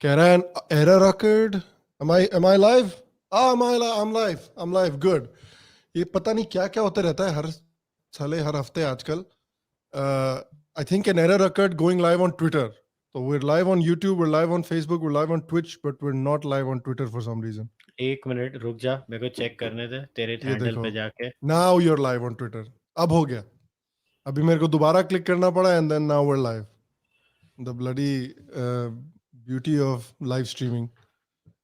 कह रहा है error occurred. Am I live? I'm live. Good. ये पता नहीं क्या क्या होता रहता है हर हफ्ते आजकल. I think an error occurred going live on Twitter. So we're live on YouTube, we're live on Facebook, we're live on Twitch, but we're not live on Twitter for some reason. एक minute रुक जा, मेरे को check करने दे तेरे ये handle देखो. पे जाके. Now you're live on Twitter. अब हो गया. अभी मेरे को दोबारा क्लिक करना पड़ा and then now we're live. The bloody beauty of live streaming.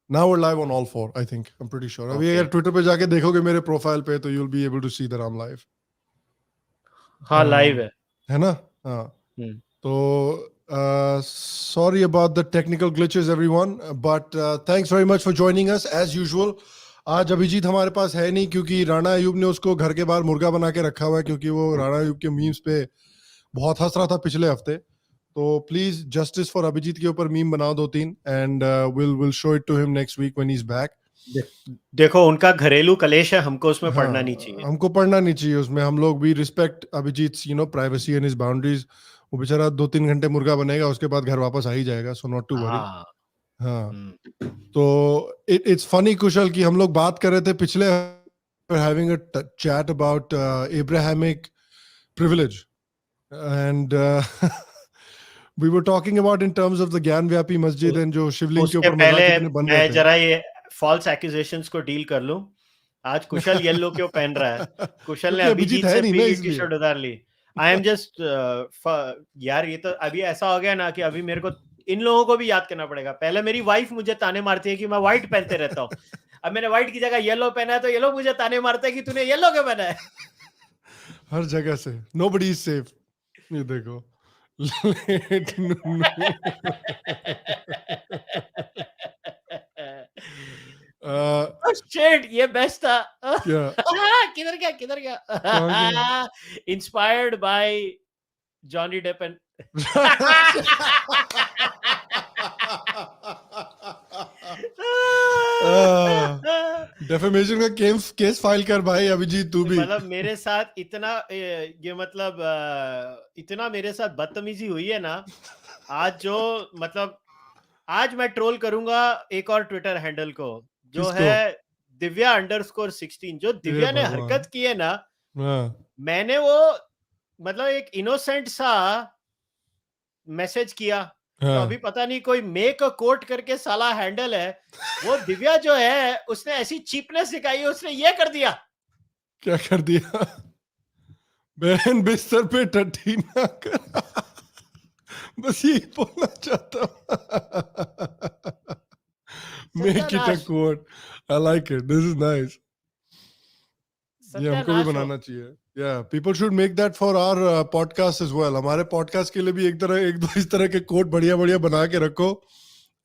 Now we're live on all four, I think. I'm pretty sure. अभी Okay. अगर ट्विटर पे जाके देखोगे मेरे प्रोफाइल पे तो you'll be able to see that I'm live. हाँ live है ना? हाँ. तो sorry about the technical glitches everyone, but thanks very much for joining us as usual. आज अभिजीत हमारे पास है नहीं क्योंकि राणा अयूब ने उसको घर के बाहर मुर्गा बना के रखा हुआ है क्योंकि वो राणा अयूब के मीम्स पे बहुत हंस रहा था पिछले हफ्ते. तो प्लीज जस्टिस फॉर अभिजीत के ऊपर मीम बनाओ 2-3 and will show it to him next week when he is back. देखो उनका घरेलू कलेश है, हमको उसमें पढ़ना नहीं चाहिए. हमको पढ़ना नहीं चाहिए उसमें. हम लोग भी respect Abhijit privacy and his boundaries. वो बेचारा 2-3 घंटे मुर्गा बनेगा, उसके बाद घर वापस आ ही जाएगा. So not to worry. हाँ. तो इट्स फनी कुशल कि हम लोग बात कर रहे थे पिछले having a chat about Abrahamic privilege and we were talking about in terms of the gyanvapi masjid and जो शिवलिंग के ऊपर मजाक कितने बन रहे थे. मैं जरा ये false accusations को डील कर लूं. आज कुशल येलो क्यों पहन रहा है? कुशल ने अभिजीत से पीली टी शर्ट उतार ली. I am just यार ये तो अभी ऐसा हो गया ना कि अभी मेरे को इन लोगों को भी याद करना पड़ेगा. पहले मेरी वाइफ मुझे ताने मारती है कि मैं व्हाइट पहनते रहता हूँ. अब मैंने व्हाइट की जगह येलो पहना है तो ये लोग मुझे ताने मारते हैं कि तूने येलो क्यों पहना है. हर जगह से nobody is safe. ये देखो. शिट ये बेस्ट था. क्या? किधर गया? Inspired by Johnny Depp and defamation का केस फाइल कर भाई अभिजीत तू भी. मतलब मेरे साथ इतना ये मतलब इतना मेरे साथ बदतमीजी हुई है ना आज. जो मतलब आज मैं ट्रोल करूंगा एक और ट्विटर हैंडल को जो है Divya_16. जो दिव्या ने हरकत की है ना, मैंने वो मतलब एक इनोसेंट सा मैसेज किया. तो अभी पता नहीं कोई मेक अ कोट करके साला हैंडल है. वो दिव्या जो है उसने ऐसी चीपनेस दिखाई है, उसने ये कर दिया. क्या कर दिया? बहन बिस्तर पे टट्टी ना कर. बस यही बोलना चाहता हूँ. Make it a quote. I like it. This is nice. ये हमको भी बनाना चाहिए. Yeah, people should make that for our podcast as well. हमारे podcast के लिए भी एक दो इस तरह के कोट बढ़िया बना के रखो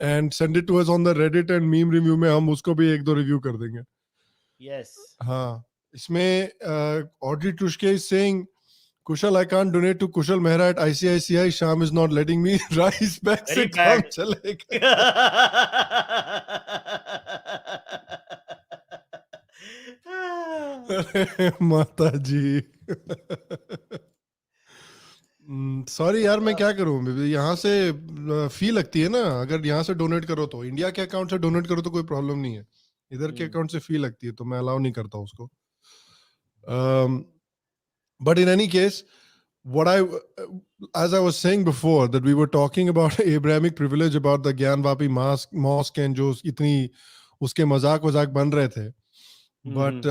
and send it to us on the Reddit and meme review में हम उसको भी 1-2 रिव्यू कर देंगे. Yes. हाँ. इसमें Audrey Tushke is saying, Kushal, I can't donate to Kushal Mehra at ICICI. Sham is not letting me. Rice bag से काम चलेगा. माता जी. सॉरी यार, मैं क्या करूं. यहाँ से फी लगती है ना. अगर यहाँ से डोनेट करो तो इंडिया के अकाउंट से डोनेट करो तो कोई प्रॉब्लम नहीं है. इधर के अकाउंट से फी लगती है तो मैं अलाउ नहीं करता उसको. But in any case, as I was saying before, that we were talking about Abrahamic privilege, about the Gyanvapi mosque and जो इतनी उसके मजाक बन रहे थे. But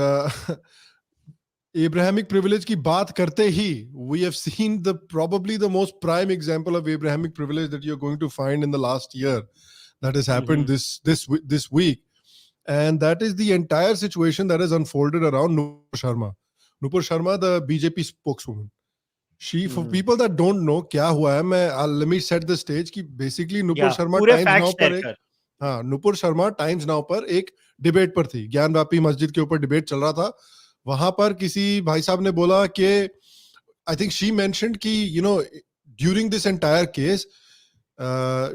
Abrahamic privilege की बात करते ही, we have seen probably the most prime example of Abrahamic privilege that you're going to find in the last year that has happened this week, and that is the entire situation that has unfolded around Nupur Sharma. Nupur Sharma, the BJP spokeswoman. She, for people that don't know क्या हुआ है, let me set the stage कि basically Nupur Sharma Nupur Sharma Times Now पर एक debate पर थी. ज्ञानवापी मस्जिद के ऊपर डिबेट चल रहा था. वहां पर किसी भाई साहब ने बोला कि आई थिंक शी मेंशन्ड कि during this entire case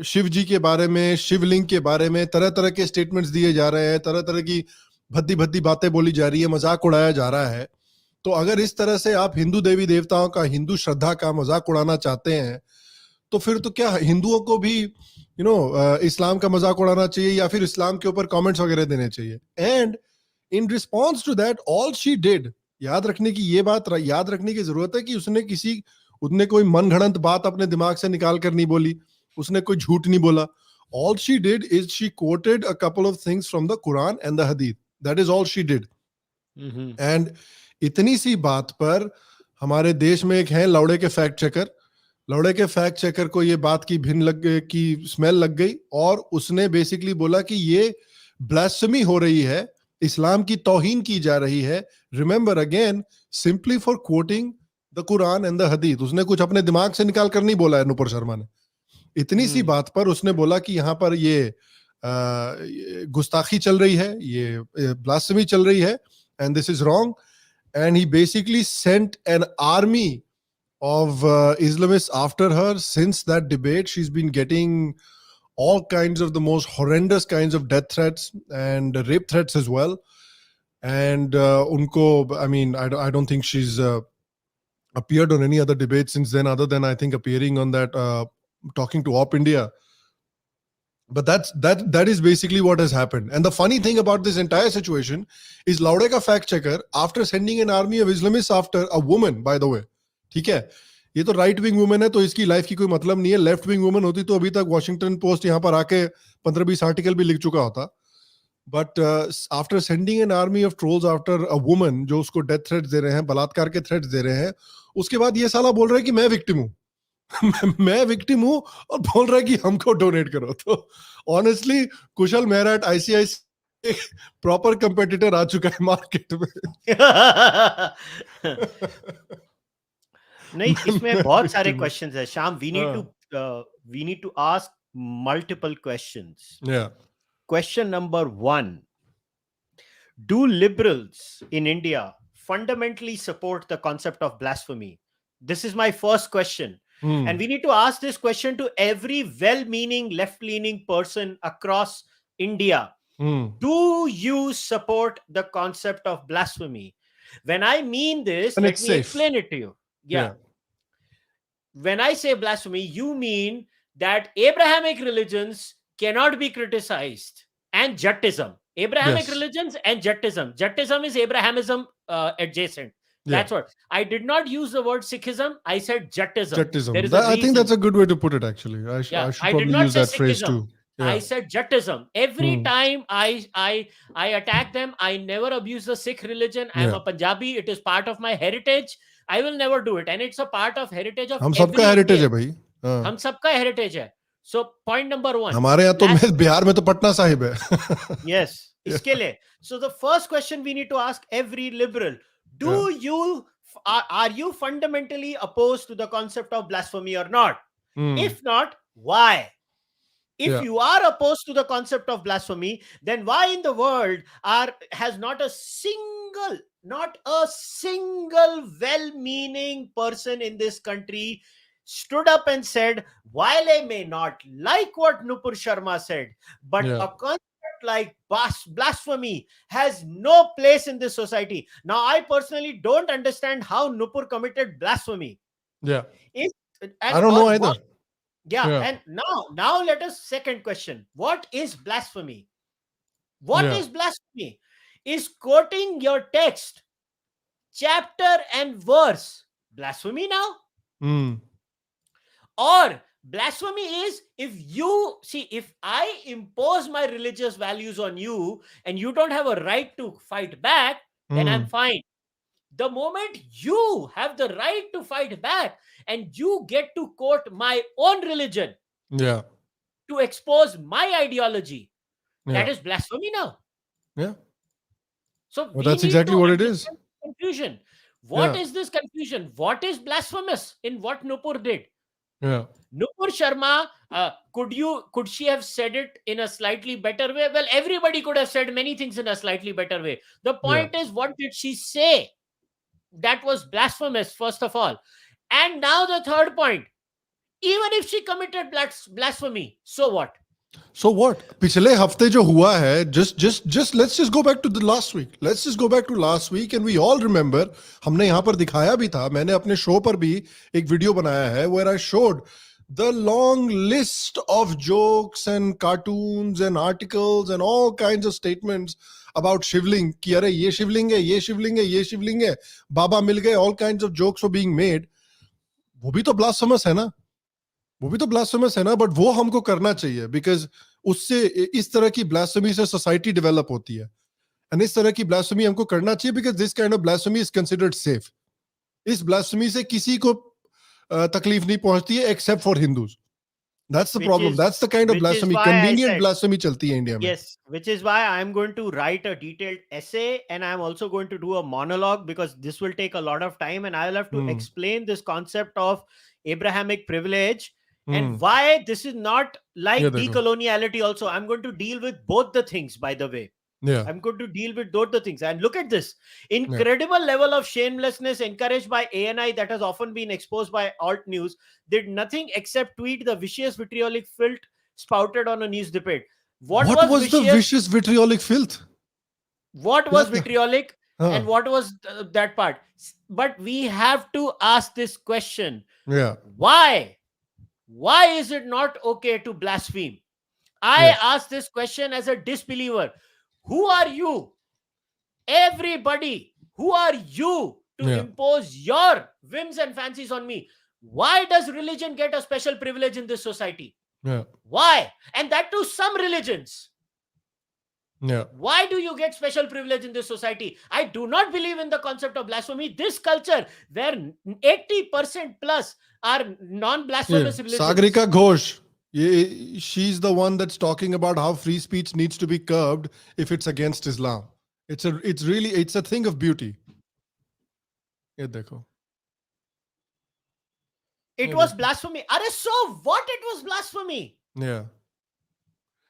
Shiv ji के बारे में, शिवलिंग के बारे में तरह के स्टेटमेंट्स दिए जा रहे हैं, तरह की भद्दी बातें बोली जा रही है, मजाक उड़ाया जा रहा है. तो अगर इस तरह से आप हिंदू देवी देवताओं का, हिंदू श्रद्धा का मजाक उड़ाना चाहते हैं तो फिर तो क्या हिंदुओं को भी इस्लाम का मजाक उड़ाना चाहिए या फिर इस्लाम के ऊपर कमेंट्स वगैरह देने चाहिए. And in response to that all she did, याद रखने की जरूरत है कि उसने कोई मनगढ़ंत बात अपने दिमाग से निकाल कर नहीं बोली, उसने कोई झूठ नहीं बोला. All she did is she quoted a couple of things from the Quran and the Hadith. That is all she did. And इतनी सी बात पर हमारे देश में एक है लौड़े के फैक्ट चेकर को ये बात की की स्मेल लग गई और उसने बेसिकली बोला कि ये ब्लास्फेमी हो रही है, इस्लाम की तौहीन की जा रही है. Remember again, simply for quoting the Quran and the hadith. उसने कुछ अपने दिमाग से निकाल कर नहीं बोला है नुपुर शर्मा ने. इतनी सी बात पर उसने बोला कि यहाँ पर ये गुस्ताखी चल रही है, ये ब्लास्फेमी चल रही है, and this is wrong. And he basically sent an army of Islamists after her. Since that debate, she's been getting all kinds of the most horrendous kinds of death threats and rape threats as well. And I don't think she's appeared on any other debate since then, other than I think appearing on that talking to Op India. But that is basically what has happened. And the funny thing about this entire situation is Laude ka fact checker, after sending an army of Islamists after a woman, by the way, ठीक है, ये तो right wing women है तो इसकी life की कोई मतलब नहीं है. लेफ्ट विंग वुमेन होती तो अभी तक वॉशिंगटन पोस्ट यहाँ पर आके 15-20 आर्टिकल भी लिख चुका होता. But after sending an army of trolls after a woman जो उसको डेथ थ्रेट्स दे रहे हैं, बलात्कार के थ्रेट्स दे रहे हैं, उसके बाद ये साला बोल रहा है कि मैं विक्टिम हूँ. मैं विक्टिम हूं और बोल रहा है कि हमको डोनेट करो. तो ऑनेस्टली कुशल मेहरा एट आईसीआईसी एक प्रॉपर कंपेटिटर आ चुका है मार्केट में. नहीं, इसमें बहुत सारे क्वेश्चंस है Shyam. We need to ask multiple questions. Question number 1, do liberals in India fundamentally support the concept of blasphemy? This is my first question. And we need to ask this question to every well-meaning, left-leaning person across India. Do you support the concept of blasphemy? When I mean this, let me explain it to you. Yeah. When I say blasphemy, you mean that Abrahamic religions cannot be criticized, and Jattism. Abrahamic religions and Jattism. Jattism is Abrahamism adjacent. That's what I did not use the word Sikhism. I said Jattism. I think that's a good way to put it. Actually, I should probably use that phrase too. I said Jattism. Every time I attack them, I never abuse the Sikh religion. I am a Punjabi. It is part of my heritage. I will never do it, and it's a part of heritage of. हम सबका heritage है भाई. हम सबका heritage है. So point number 1. हमारे यहाँ तो बिहार में तो पटना साहिब है. Yes. इसके लिए. So the first question we need to ask every liberal. Are you fundamentally opposed to the concept of blasphemy or not? If not, why? If you are opposed to the concept of blasphemy, then why in the world has not a single well-meaning person in this country stood up and said, while I may not like what Nupur Sharma said, but a concept like blasphemy has no place in this society. Now, I personally don't understand how Nupur committed blasphemy. I don't know either. And now let us second question. What is blasphemy? What is blasphemy? Is quoting your text, chapter and verse blasphemy now? Or blasphemy is if I impose my religious values on you and you don't have a right to fight back, then I'm fine. The moment you have the right to fight back and you get to quote my own religion to expose my ideology, that is blasphemy now. So that's exactly what it is. Confusion. What is this confusion? What is blasphemous in what Nupur did? Nupur Sharma, could she have said it in a slightly better way? Well, everybody could have said many things in a slightly better way. The point is, what did she say that was blasphemous, first of all? And now the third point, even if she committed blasphemy, so what? So what? पिछले हफ्ते जो हुआ है, just let's just go back to the last week. Let's just go back to last week, and we all remember. हमने यहाँ पर दिखाया भी था. मैंने अपने शो पर भी एक वीडियो बनाया है where I showed the long list of jokes and cartoons and articles and all kinds of statements about Shivling, कि अरे ये शिवलिंग है, ये शिवलिंग है, ये शिवलिंग है, बाबा मिल गए, all kinds of jokes were being made. वो भी तो blasphemous है ना, वो भी तो blasphemous है ना, but वो हमको करना चाहिए because उससे इस तरह की blasphemy से society develop होती है. And इस तरह की blasphemy हमको करना चाहिए because this kind of blasphemy is considered safe. इस blasphemy से किसी को तकलीफ नहीं पहुंचती है except for Hindus. That's the problem. That's the kind of blasphemy. Convenient blasphemy chalti hai India mein. Yes, which is why I'm going to write a detailed essay, and I'm also going to do a monologue because this will take a lot of time, and I'll have to explain this concept of Abrahamic privilege and why this is not like decoloniality. Also, I'm going to deal with both the things, by the way. Yeah. I'm going to deal with both the things. And look at this incredible level of shamelessness encouraged by ANI that has often been exposed by AltNews, did nothing except tweet the vicious vitriolic filth spouted on a news debate. What was the vicious vitriolic filth? What was vitriolic and what was that part? But we have to ask this question. Yeah. Why? Why is it not okay to blaspheme? I ask this question as a disbeliever. Who are you? Everybody, who are you to impose your whims and fancies on me? Why does religion get a special privilege in this society? Yeah. Why? And that too, some religions. Yeah. Why do you get special privilege in this society? I do not believe in the concept of blasphemy. This culture, where 80% plus are non-blasphemous religions. Sagarika Ghosh. She's the one that's talking about how free speech needs to be curbed if it's against Islam. It's a thing of beauty. Ye dekho. It was blasphemy. Are so what? It was blasphemy. Yeah.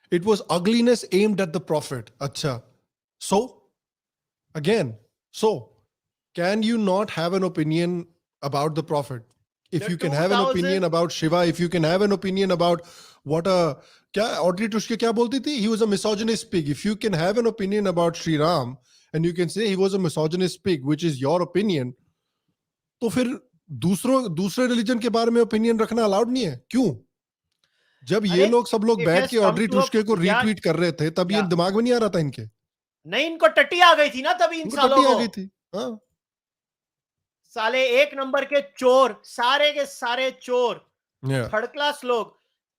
It was ugliness aimed at the Prophet. Acha. So, again, can you not have an opinion about the Prophet? If you can have an opinion about Shiva, if you can have an opinion about what Audrey Tushke kya bolti thi? He was a misogynist pig. If you can have an opinion about Sri Ram and you can say he was a misogynist pig, which is your opinion, तो फिर दूसरे religion के बारे में opinion रखना allowed नहीं है. क्यों? जब ये लोग सब लोग बैठ के ऑड्री टुश्के को रीट्वीट कर रहे थे तब ये दिमाग में नहीं आ रहा था इनके. नहीं, इनको टट्टी आ गई थी ना तभी इन सालों को. आ गई थी. हाँ. साले एक नंबर के चोर, सारे के सारे चोर, थर्ड क्लास लोग,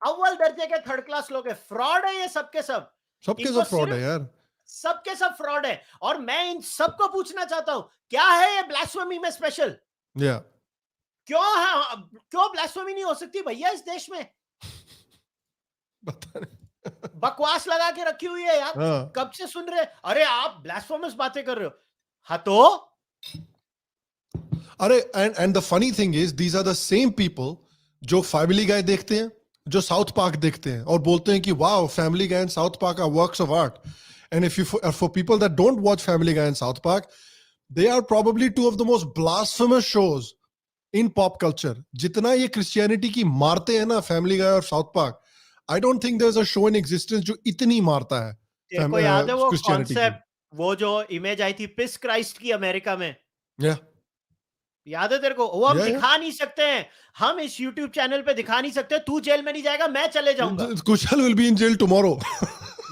अव्वल दर्जे के थर्ड क्लास लोग है. फ्रॉड है ये सबके सब. सबके सब फ्रॉड है यार. सबके सब फ्रॉड है. और मैं इन सबको पूछना चाहता हूं, क्या है ये ब्लास्फेमी में स्पेशल? क्यों ब्लास्फेमी नहीं हो सकती भैया इस देश में? बकवास लगा के रखी हुई है यार. कब से सुन रहे, अरे आप ब्लास्फेमस बातें कर रहे हो. हाँ तो अरे and the funny thing is these are the same people जो Family Guy देखते हैं, जो South Park देखते हैं और बोलते हैं कि wow, Family Guy and South Park are works of art. And if you for people that don't watch Family Guy and South Park, they are probably two of the most blasphemous shows in pop culture. जितना ये Christianity की मारते हैं ना Family Guy और South Park, I don't think there's a show in existence जो इतनी मारता है. तेरे को याद है वो कॉन्सेप्ट, वो जो इमेज आई थी पिस क्राइस्ट की अमेरिका में? याद है तेरे को? वो हम दिखा नहीं सकते हैं, हम इस YouTube चैनल पे दिखा नहीं सकते. तू जेल में नहीं जाएगा, मैं चले जाऊंगा. कुशल will be in jail tomorrow.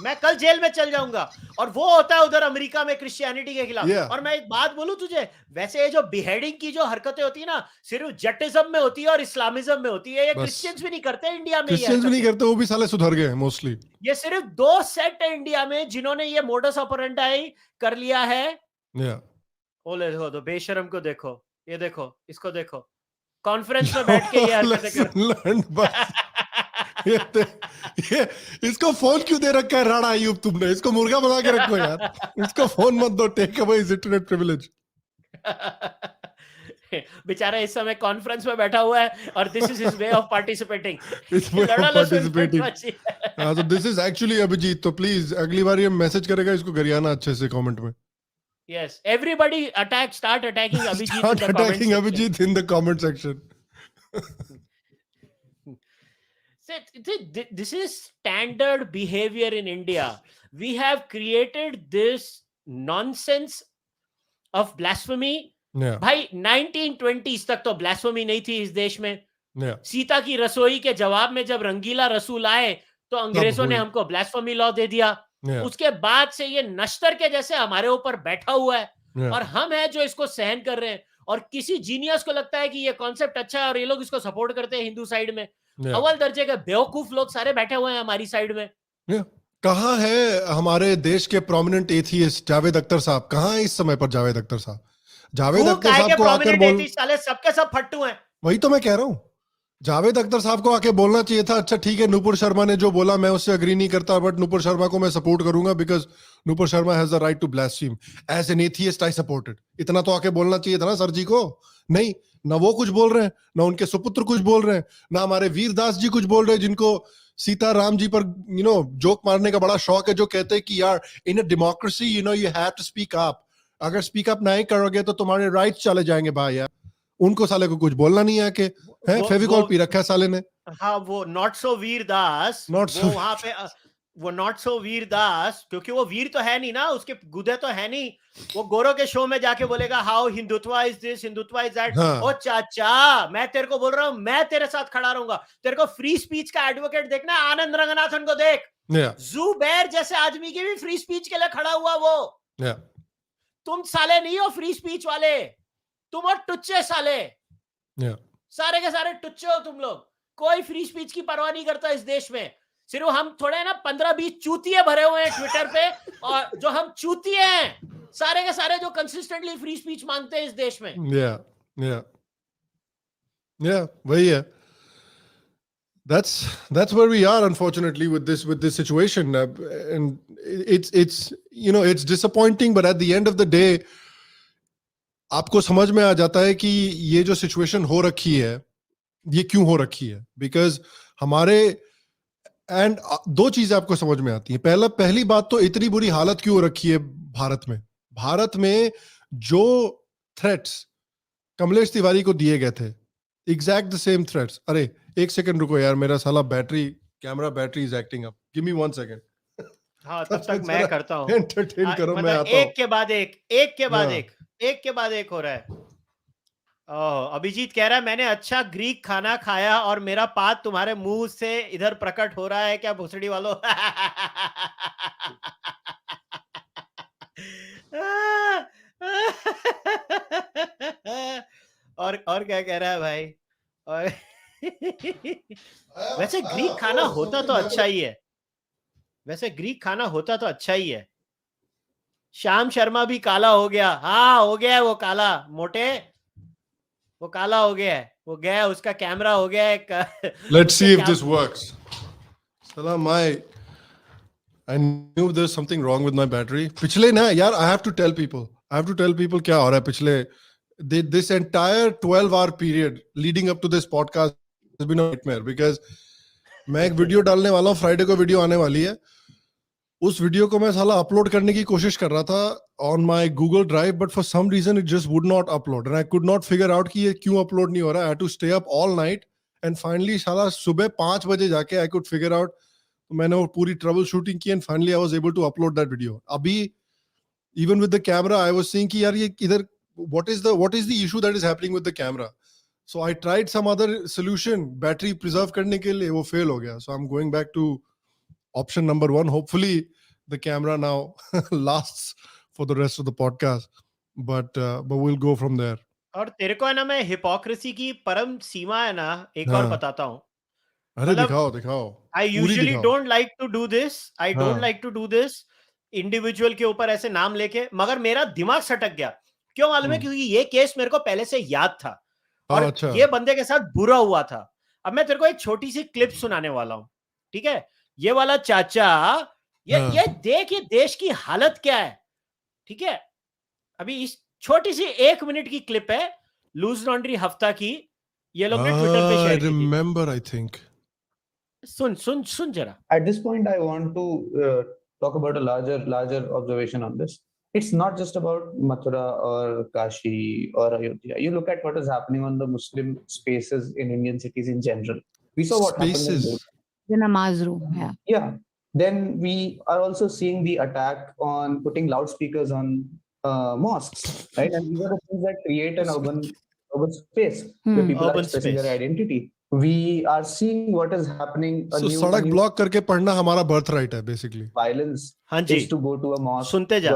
मैं कल जेल में चल जाऊंगा. और वो होता है उधर अमेरिका में क्रिश्चियनिटी के खिलाफ. और मैं एक बात बोलूं तुझे, वैसे ये जो बिहेडिंग की जो हरकतें होती है ना, सिर्फ जेटिज्म में होती है और इस्लामिज्म में होती है. ये क्रिश्चियंस भी नहीं करते इंडिया में. क्रिश्चियंस भी नहीं करते, वो भी साले सुधर गए मोस्टली. ये सिर्फ 2 सेट है इंडिया में जिन्होंने ये मोडस ऑपरेंडाई कर लिया है. ओले देखो तो बेशरम को देखो, ये देखो, इसको देखो, कॉन्फ्रेंस में बैठ के ये हरकतें कर. ये इसको फोन क्यों दे रखा है राणा अयूब तुमने? इसको मुर्गा बना के रखो यार. इसको फोन मत दो. Take away his internet privilege. बेचारा इस समय कॉन्फ्रेंस में बैठा हुआ है और this is his way of participating. हां, तो दिस इज एक्चुअली अभिजीत. तो प्लीज अगली बार ये मैसेज करेगा इसको गरियाना अच्छे से कमेंट में. Yes, everybody start attacking Abhijit. Start attacking Abhijit in the comment section. This is standard behavior in India. We have created this nonsense of blasphemy. भाई 1920s तक तो blasphemy नहीं थी इस देश में. सीता की रसोई के जवाब में जब रंगीला रसूल आए तो अंग्रेजों ने हमको ब्लास्फेमी लॉ दे दिया। उसके बाद से ये नश्तर के जैसे हमारे ऊपर बैठा हुआ है और हम हैं जो इसको सहन कर रहे हैं। और किसी जीनियस को लगता है कि ये कॉन्सेप्ट अच्छा है और ये लोग इसको सपोर्ट करते हैं हिंदू साइड में। अव्वल दर्जे के बेवकूफ लोग सारे बैठे हुए हैं हमारी साइड में। कहाँ है हमारे देश के प्रोमिनेंट एथियस्ट जावेद अख्तर साहब? कहाँ है इस समय पर जावेद अख्तर साहब? जावेद अख्तर साहब को आकर बोल, साले सबके सब फट्टू हैं। वही तो मैं कह रहा हूँ, जावेद अख्तर साहब को आके बोलना चाहिए था, अच्छा ठीक है नुपुर शर्मा ने जो बोला मैं उससे अग्री नहीं करता, बट नुपुर शर्मा को मैं सपोर्ट करूंगा because Nupur Sharma has the right to blaspheme as an atheist, I supported. इतना तो आके बोलना चाहिए था ना सर जी को। नहीं, ना वो कुछ बोल रहे हैं, ना उनके सुपुत्र कुछ बोल रहे हैं, ना हमारे वीरदास जी कुछ बोल रहे हैं जिनको सीता राम जी पर जोक मारने का बड़ा शौक है, जो कहते हैं कि यार in a democracy you have to speak up, अगर स्पीक अप नहीं करोगे तो तुम्हारे राइट्स चले जाएंगे भाई। यार उनको साले को कुछ बोलना नहीं है कि है फेविकॉल पी रखा है साले ने। हाँ, वो नॉट सो वीरदास, वहां पे वो नॉट सो वीरदास, क्योंकि वो वीर तो है नहीं ना, उसके गुदे तो है नहीं। वो गोरों के शो में जाके बोलेगा how Hindutva is this, Hindutva is that. ओ चाचा, मैं तेरे को बोल रहा हूं, मैं तेरे साथ खड़ा रहूंगा। तेरे को फ्री स्पीच का एडवोकेट देखना, आनंद रंगनाथन को देख, जुबैर जैसे आदमी की भी फ्री स्पीच के लिए खड़ा हुआ वो। तुम साले नहीं हो फ्री स्पीच वाले, तुम और टुच्चे साले, सारे के सारे टुच्चे हो तुम लोग। कोई फ्री स्पीच की परवाह नहीं करता इस देश में। सिर्फ हम थोड़े ना 15-20 चूतिए भरे हुए हैं ट्विटर पे, और जो हम चूतिए हैं सारे के सारे जो कंसिस्टेंटली फ्री स्पीच मांगते हैं इस देश में। वही है। That's where we are, unfortunately, with this situation, and it's disappointing, but at the end of the day आपको समझ में आ जाता है कि ये जो सिचुएशन हो रखी है ये क्यों हो रखी है। बिकॉज हमारे एंड दो चीजें आपको समझ में आती है। पहली बात तो इतनी बुरी हालत क्यों हो रखी है भारत में जो थ्रेट्स कमलेश तिवारी को दिए गए थे, एग्जैक्ट द सेम थ्रेट्स। अरे एक सेकंड रुको यार, मेरा साला camera battery is acting up, give me 1 second. हाँ, तब तक मैं करता हूँ, एंटरटेन करो, मैं आता एक के बाद एक हो रहा है। अभिजीत कह रहा है मैंने अच्छा ग्रीक खाना खाया और मेरा पाद तुम्हारे मुंह से इधर प्रकट हो रहा है क्या भोसड़ी वालों। और क्या कह रहा है भाई। और वैसे ग्रीक खाना होता तो अच्छा ही है। श्याम शर्मा भी काला हो गया। हाँ, हो गया है वो काला, मोटे वो काला हो गया है, वो गया, उसका कैमरा हो गया है। Let's see if this works. Salam, I knew there's something wrong with my battery. पिछले ना यार, I have to tell people क्या हो रहा है। पिछले this entire 12-hour period leading up to this podcast has been a nightmare because मैं एक वीडियो डालने वाला हूँ, फ्राइडे को वीडियो आने वाली है। उस वीडियो को मैं साला अपलोड करने की कोशिश कर रहा था on my Google drive, but for some reason it just would not upload and I could not figure out कि ये क्यों अपलोड नहीं हो रहा। I had to stay up all night and finally साला सुबह 5 बजे जाके आई कुड फिगर आउट। तो मैंने वो पूरी ट्रबल शूटिंग की and finally I was able to upload that video. अभी even with the camera I was seeing कि यार ये इधर what is the issue that is happening with the camera. So I tried some other solution, battery preserve करने के लिए, वो fail हो गया। So I'm going back to option number 1. Hopefully the camera now lasts for the rest of the podcast, but we'll go from there. और तेरे को है ना, मैं हिपोक्रेसी की परम सीमा है ना एक और बताता हूँ। अरे दिखाओ। I usually don't like to do this individual के ऊपर ऐसे नाम लेके, मगर मेरा दिमाग सटक गया। क्यों मालूम है? क्योंकि ये केस मेरे को पहले से याद था और ये बंदे के साथ बुरा हुआ था। अब मैं तेरे को एक छोटी सी क्लिप सुनाने वाला हूं, ठीक है? ये वाला चाचा, ये देख, ये देश की हालत क्या है, ठीक है? अभी इस छोटी सी 1 मिनट की क्लिप है लूज लॉन्ड्री हफ्ता की, ये लोग ने ट्विटर पे शेयर की थी। I remember, I think. सुन जरा। At this point, I want to talk about a larger observation on this. It's not just about Mathura or Kashi or Ayodhya. You look at what is happening on the Muslim spaces in Indian cities in general. We saw what happened in the namaz room. Yeah. Then we are also seeing the attack on putting loudspeakers on mosques, right? And these are the things that create an urban space where people are expressing their identity. we are seeing what is happening. So सड़क block करके पढ़ना हमारा birth right है basically. Violence is to go to a mosque, सुनते जा,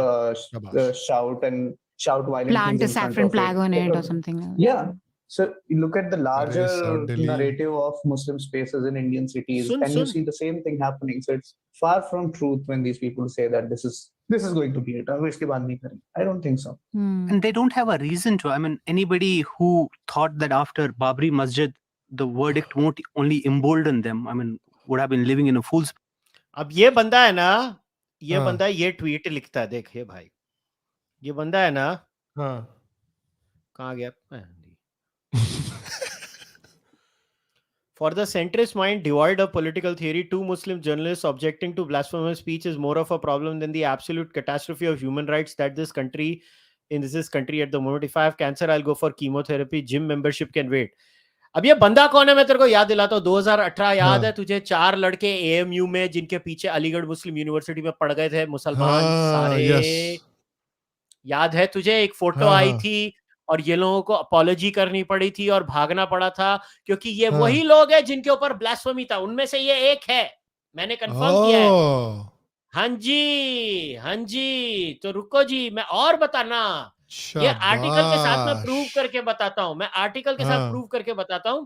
shout violent plant things a in front saffron of flag it. on it or something like that. Yeah. So you look at the larger South Delhi. narrative of Muslim spaces in Indian cities, Sun, and you sun. see the same thing happening. So it's far from truth when these people say that this is going to be it. इसके बाद नहीं करेंगे. I don't think so. And they don't have a reason to. I mean, anybody who thought that after Babri Masjid, the verdict won't only embolden them, I mean, would have been living in a fool's. अब ये बंदा है ना, ये हाँ. बंदा ये tweet लिखता है, देख ये भाई, ये बंदा है ना, हाँ. कहाँ गया? For the centrist mind devoid of political theory, two Muslim journalists objecting to blasphemous speech is more of a problem than the absolute catastrophe of human rights that this country at the moment. If I have cancer, I'll go for chemotherapy. Gym membership can wait. अब ये बंदा कौन है? मैं तेरे को याद दिलाता हूँ, 2018 याद है तुझे? 4 लड़के AMU में, जिनके पीछे अलीगढ़ मुस्लिम यूनिवर्सिटी में पढ़ गए थे, मुसलमान सारे, याद है तुझे? एक फोटो आई थी और ये लोगों को अपॉलॉजी करनी पड़ी थी और भागना पड़ा था, क्योंकि ये वही लोग हैं जिनके ऊपर ब्लास्फेमी था। उनमें से ये एक है, मैंने कंफर्म किया है। हाँ जी, हाँ जी। तो रुको जी, मैं और बताना, ये आर्टिकल के साथ मैं प्रूव करके बताता हूं, प्रूव करके बताता हूं।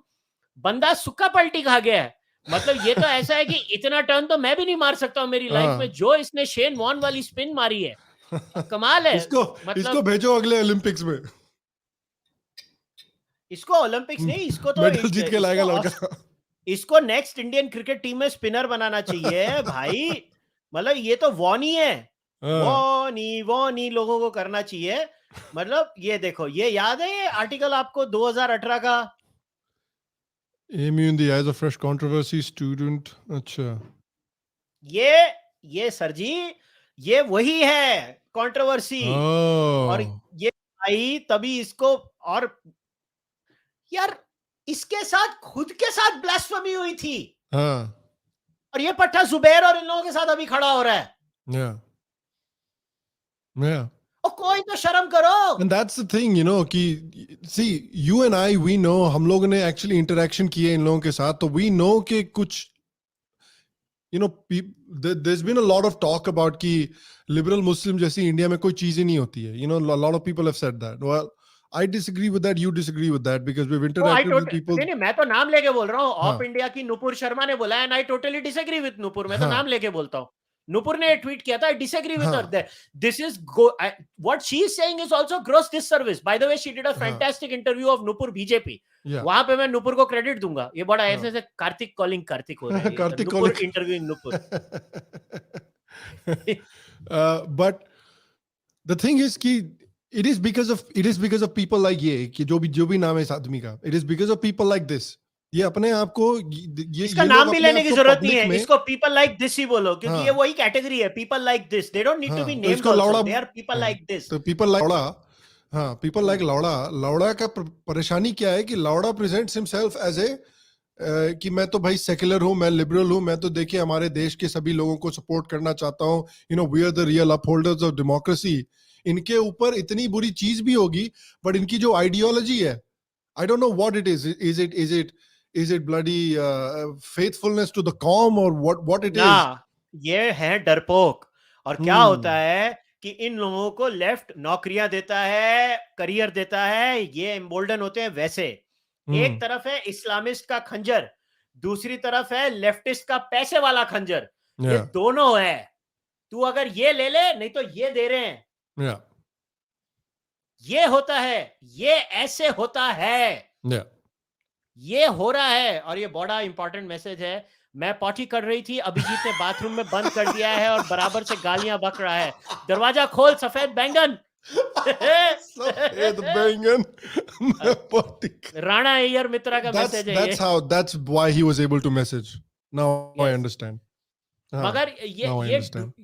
बंदा सुक्का पलटी खा गया है। मतलब ये तो ऐसा है कि इतना टर्न तो मैं भी नहीं मार सकता हूं मेरी लाइफ में, जो इसने शेन वॉर्न वाली स्पिन मारी है, कमाल है। इसको भेजो अगले ओलंपिक्स में। इसको ओलंपिक्स नहीं, इसको तो मेडल जीत के लाएगा लड़का। इसको नेक्स्ट इंडियन क्रिकेट टीम में स्पिनर बनाना चाहिए भाई। मतलब ये तो वॉनी है, वॉनी लोगों को करना चाहिए। मतलब ये देखो, ये याद है ये आर्टिकल आपको 2018 का? AMU in the eyes of fresh controversy student। अच्छा, ये सर जी, ये वही है कंट्रोवर्सी। और ये भाई तभी इसको, और यार इसके साथ खुद के साथ ब्लास्फेमी हुई थी। और ये पट्टा जुबैर और इन लोगों के साथ अभी खड़ा हो रहा है। और कोई तो शर्म करो। And that's the thing, you know, कि see, you and I, we know, हम लोगों ने actually interaction की है इन लोगों के साथ, तो we know कि कुछ, you know, there's been a lot of talk about कि liberal Muslim जैसी इंडिया में कोई चीज ही नहीं होती है। You know, a lot of people have said that. Well, I disagree with that. You disagree with that because we've interacted with people. नहीं, मैं तो नाम लेके बोल रहा हूँ। ऑफ इंडिया की नुपुर शर्मा ने बोला है, and I totally disagree with Nupur. मैं तो नाम लेके बोलता हूँ। नुपुर ने ट्वीट किया था, I disagree with her. This is what she is saying is also gross disservice. By the way, she did a fantastic interview of Nupur BJP. वहां पे मैं नुपुर को क्रेडिट दूंगा। ये बड़ा ऐसे से कार्तिक कॉलिंग कार्तिक हो रहा है। Nupur interviewing Nupur. But the thing is कि it is because of people like ये कि जो भी नाम है इस आदमी का, it is because of people like this। ये अपने आप को इसका नाम भी लेने की जरूरत नहीं है, इसको people like this ही बोलो, क्योंकि ये वही कैटेगरी है, people like this, they don't need to be named also, they are people like this। तो people like लौड़ा, people like लौड़ा का परेशानी क्या है कि लौड़ा presents himself as a कि मैं तो भाई सेक्युलर हूं, मैं लिबरल हूं, मैं तो देखिए हमारे देश के सभी लोगों को सपोर्ट करना चाहता हूं, you know, we are the real upholders of democracy। इनके ऊपर इतनी बुरी चीज भी होगी, बट इनकी जो आइडियोलॉजी है, I don't know what it is it bloody faithfulness to the cause or what it is? ये है डरपोक। और क्या होता है कि इन लोगों को लेफ्ट नौकरियां देता है, करियर देता है, ये एम्बोल्डन होते हैं वैसे। एक तरफ है इस्लामिस्ट का खंजर, दूसरी तरफ है लेफ्टिस्ट का पैसे वाला खंजर। ये दोनों है। तू अगर ये ले ले, नहीं तो ये दे रहे हैं। ये होता है, ये ऐसे होता है, ये हो रहा है। और ये बड़ा इंपॉर्टेंट मैसेज है। मैं पॉटी कर रही थी, अभिजीत ने बाथरूम में बंद कर दिया है और बराबर से गालियां बक रहा है। दरवाजा खोल, सफेद बैंगन। सफेद बैंगन। राणा अय्यर मित्रा का मैसेज है। That's why he was able to message. Now I understand. मगर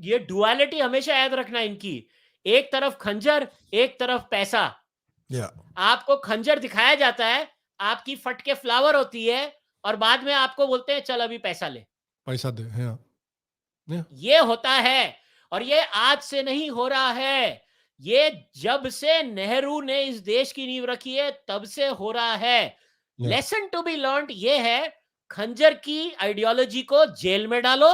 ये डुअलिटी हमेशा याद रखना इनकी। एक तरफ खंजर, एक तरफ पैसा। आपको खंजर दिखाया जाता है, आपकी फट के फ्लावर होती है, और बाद में आपको बोलते हैं चल अभी पैसा ले, पैसा दे। ये होता है। और ये आज से नहीं हो रहा है, ये जब से नेहरू ने इस देश की नींव रखी है तब से हो रहा है। लेसन टू बी लर्न्ड ये है, खंजर की आइडियोलॉजी को जेल में डालो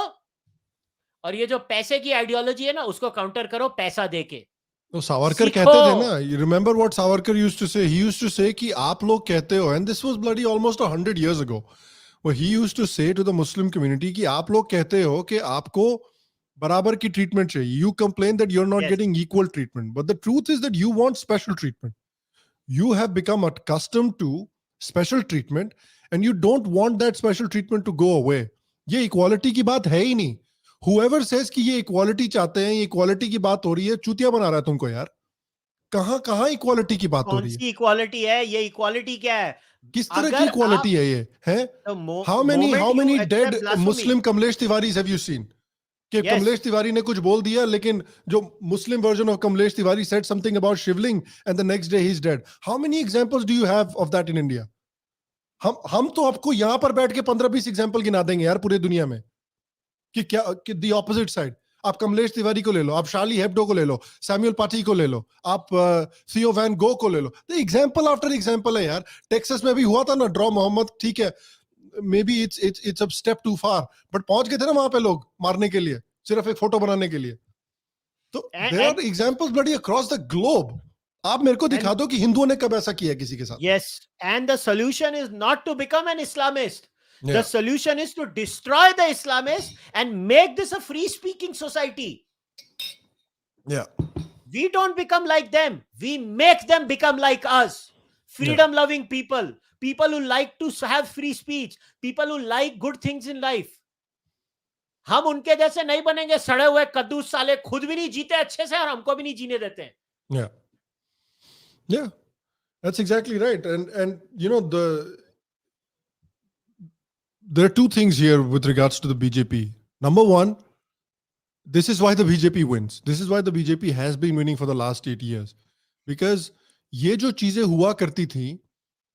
और ये जो पैसे की आइडियोलॉजी है ना उसको काउंटर करो पैसा देके। तो सावरकर कहते थे ना, you remember what Savarkar used to say? He used to say कि आप लोग कहते हो, and this was bloody almost 100 years ago, where he used to say to the Muslim community कि आप लोग कहते हो कि आपको बराबर की ट्रीटमेंट चाहिए. You complain that you're not getting equal treatment, but the truth is that you want special treatment. You have become accustomed to special treatment, and you don't want that special treatment to go away. ये equality की बात है ही नहीं. Whoever says कि ये equality चाहते हैं, ये इक्वालिटी की बात हो रही है, चूतिया बना रहा है तुमको यार. कहां इक्वालिटी की बात हो रही है? कौन सी इक्वालिटी है ये? इक्वालिटी क्या है? किस तरह की इक्वालिटी है ये? है? How many dead Muslim Kamlesh Tiwaris have you seen? कि कमलेश तिवारी ने कुछ बोल दिया, लेकिन जो Muslim version of Kamlesh Tiwari said something about Shivling and the next day he's dead. How many examples do you have of that in India? हम तो आपको यहां पर बैठ के 15-20 एग्जांपल गिना देंगे यार पूरे दुनिया में कि क्या कि दी ऑपोजिट साइड. आप कमलेश तिवारी को ले लो, आप शार्ली हेब्डो को ले लो, सैमुअल पाटी को ले लो, आप थियो वैन गो को ले लो. एग्जांपल आफ्टर एग्जांपल है यार. टेक्सास में भी हुआ था ना ड्रॉ मोहम्मद, ठीक है, maybe it's a step too far, but पहुंच गए थे ना वहां पे लोग मारने के लिए, सिर्फ एक फोटो बनाने के लिए. तो there are examples bloody across the globe. आप मेरे को दिखा दो कि हिंदुओं ने कब ऐसा किया किसी के साथ. Yes, and the solution is not to become an Islamist. The solution is to destroy the Islamists and make this a free-speaking society. Yeah. We don't become like them. We make them become like us. Freedom-loving people. People who like to have free speech. People who like good things in life. हम उनके जैसे नहीं बनेंगे, सड़े हुए कद्दूस साले, खुद भी नहीं जीते अच्छे से और हमको भी नहीं जीने देते हैं. Yeah. Yeah. That's exactly right. And you know, there are two things here with regards to the BJP. Number one, this is why the BJP wins. This is why the BJP has been winning for the last 8 years. Because ये जो चीजें हुआ करती थी,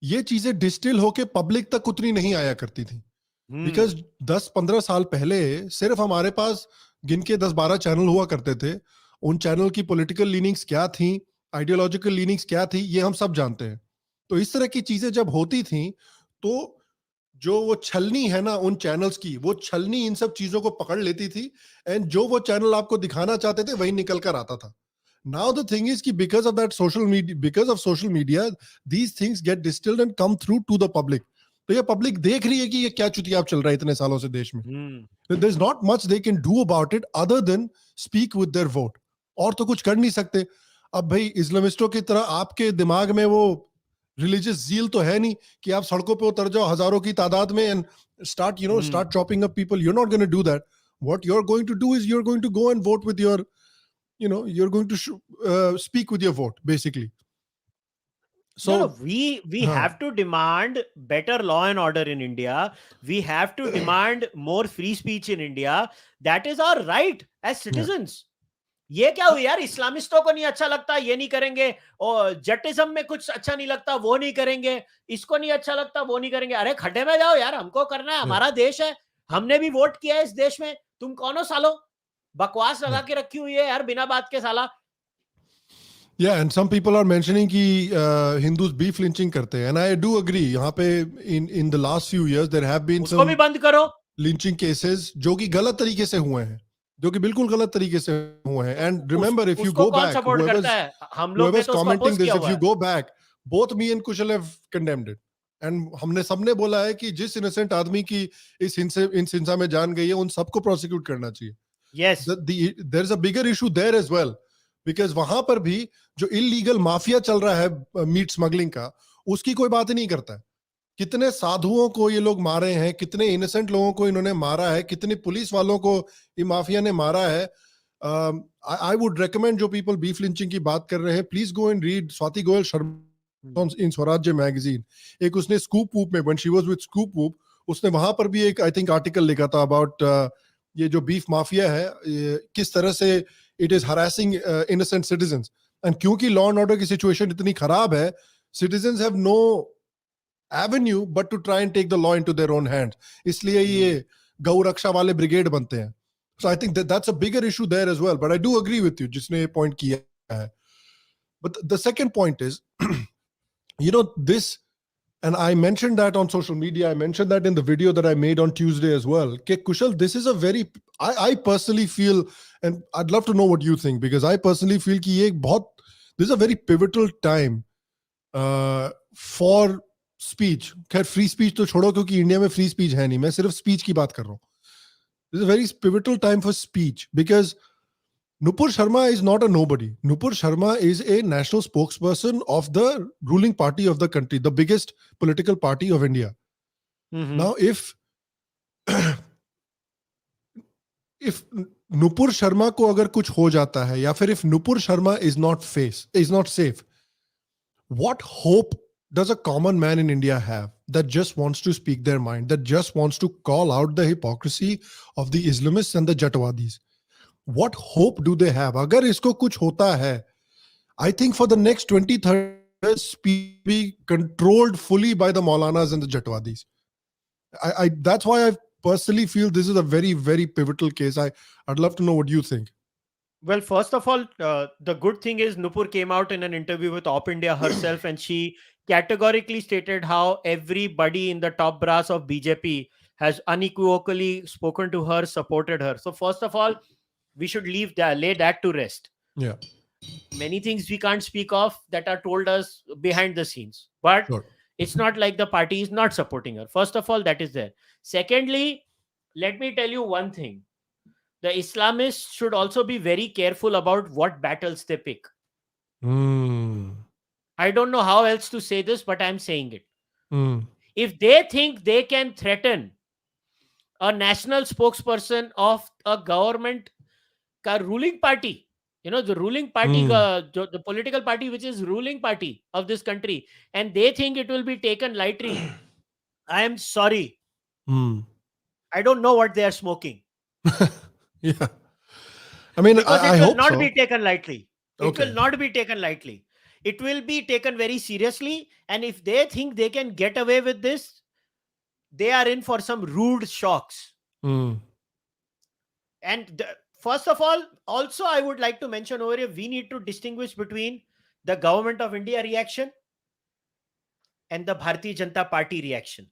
ये चीजें distil होके public तक उतनी नहीं आया करती थी. Because 10-15 साल पहले सिर्फ हमारे पास गिन के 10-12 चैनल हुआ करते थे. उन चैनल की पॉलिटिकल लीनिंग्स क्या थी, आइडियोलॉजिकल लीनिंग्स क्या थी, ये हम सब जानते हैं. तो इस तरह की चीजें जब होती थी, तो जो वो छलनी है ना उन चैनल्स की, वो छलनी इन सब चीजों को पकड़ लेती थी, एंड जो वो चैनल आपको दिखाना चाहते थे वही निकल कर आता था. नाउ द थिंग इज कि because of that social media these things get distilled and come through to the public. तो ये पब्लिक देख रही है कि ये क्या चुतियाब चल रहा है इतने सालों से देश में. There is not much they can do about it other than speak with their vote. और तो कुछ कर नहीं सकते. अब भाई इस्लामिस्टों की तरह आपके दिमाग में वो रिलीजियस ज़ील तो है नहीं कि आप सड़कों पे उतर जाओ हजारों की तादाद में and start chopping up people. You're not going to do that. What you're going to do is you're going to go and vote with your, you're going to speak with your vote, basically. So we have to demand better law and order in India. We have to demand more free speech in India. That is our right as citizens. ये क्या हुआ यार, इस्लामिस्टों को नहीं अच्छा लगता ये नहीं करेंगे, और जटिज्म में कुछ अच्छा नहीं लगता वो नहीं करेंगे, इसको नहीं अच्छा लगता वो नहीं करेंगे. अरे खड्डे में जाओ यार, हमको करना है, हमारा देश है, हमने भी वोट किया है इस देश में, तुम कौन हो सालो? बकवास लगा के रखी हुई है यार बिना बात के साला. Yeah, and some people are mentioning कि Hindus beef lynching करते हैं, and I do agree. यहाँ पे in the last few years there have been उसको भी बंद करो. lynching cases जो कि गलत तरीके से हुए हैं, जो कि बिल्कुल गलत तरीके से हुए हैं. And remember, if you go back, whoever's commenting this, if you go back, both me and Kushal have condemned it. And हमने सबने बोला है कि जिस innocent आदमी की इस हिंसा में जान गई है, उन सबको prosecute करना चाहिए. Yes. There's a bigger issue there as well. Because वहां पर भी जो illegal माफिया चल रहा है मीट स्मगलिंग का, उसकी कोई बात ही नहीं करता है. कितने साधुओं को ये लोग मारे हैं, कितने इनोसेंट लोगों को इन्होंने मारा है, कितने पुलिस वालों को ये माफिया ने मारा है. आई वुड रेकमेंड जो पीपल बीफ लिंचिंग की बात कर रहे हैं, please go and read Swati Goyal Sharma in Swarajya magazine. एक उसने स्कूप वूप में, when she was with ScoopWhoop, उसने वहां पर भी एक आई थिंक आर्टिकल लिखा था अबाउट ये जो बीफ माफिया है, किस तरह से it is harassing innocent citizens. And क्योंकि लॉ एंड ऑर्डर की सिचुएशन इतनी खराब है, citizens have no avenue but to try and take the law into their own hands. इसलिए ये गौ रक्षा वाले ब्रिगेड बनते हैं. So I think that's a bigger issue there as well. But I do agree with you, जिसने ये point किया है. But the second point is, this And I mentioned that on social media. I mentioned that in the video that I made on Tuesday as well. Okay, Kushal, this is a very, I personally feel, and I'd love to know what you think, because I personally feel कि ये एक बहुत, this is a very pivotal time for speech. खैर free speech तो छोड़ो, क्योंकि India में free speech है नहीं. मैं सिर्फ speech की बात कर रहा हूँ. This is a very pivotal time for speech, because Nupur Sharma is not a nobody. Nupur Sharma is a national spokesperson of the ruling party of the country, the biggest political party of India. Now, if Nupur Sharma को अगर कुछ हो जाता है, या फिर if Nupur Sharma is not safe, what hope does a common man in India have that just wants to speak their mind, that just wants to call out the hypocrisy of the Islamists and the Jatwadis? What hope do they have? अगर इसको कुछ होता है, I think for the next 20-30 years, speech will be controlled fully by the Maulanas and the Jatwadis. That's why I personally feel this is a very, very pivotal case. I'd love to know what you think. Well, first of all, the good thing is Nupur came out in an interview with Op India herself, and she categorically stated how everybody in the top brass of BJP has unequivocally spoken to her, supported her. So first of all, we should lay that to rest. Yeah. Many things we can't speak of that are told us behind the scenes, but Sure. it's not like the party is not supporting her. First of all, that is there. Secondly, let me tell you one thing. The Islamists should also be very careful about what battles they pick. I don't know how else to say this, but I'm saying it. If they think they can threaten a national spokesperson of a government ruling party, the ruling party, the political party which is ruling party of this country, and they think it will be taken lightly, I am sorry. I don't know what they are smoking. Yeah. I mean, because I it will hope not so. be taken lightly. It Okay. will not be taken lightly. It will be taken very seriously. And if they think they can get away with this, they are in for some rude shocks. And first of all, also I would like to mention over here, we need to distinguish between the government of India reaction and the Bharatiya Janata Party reaction.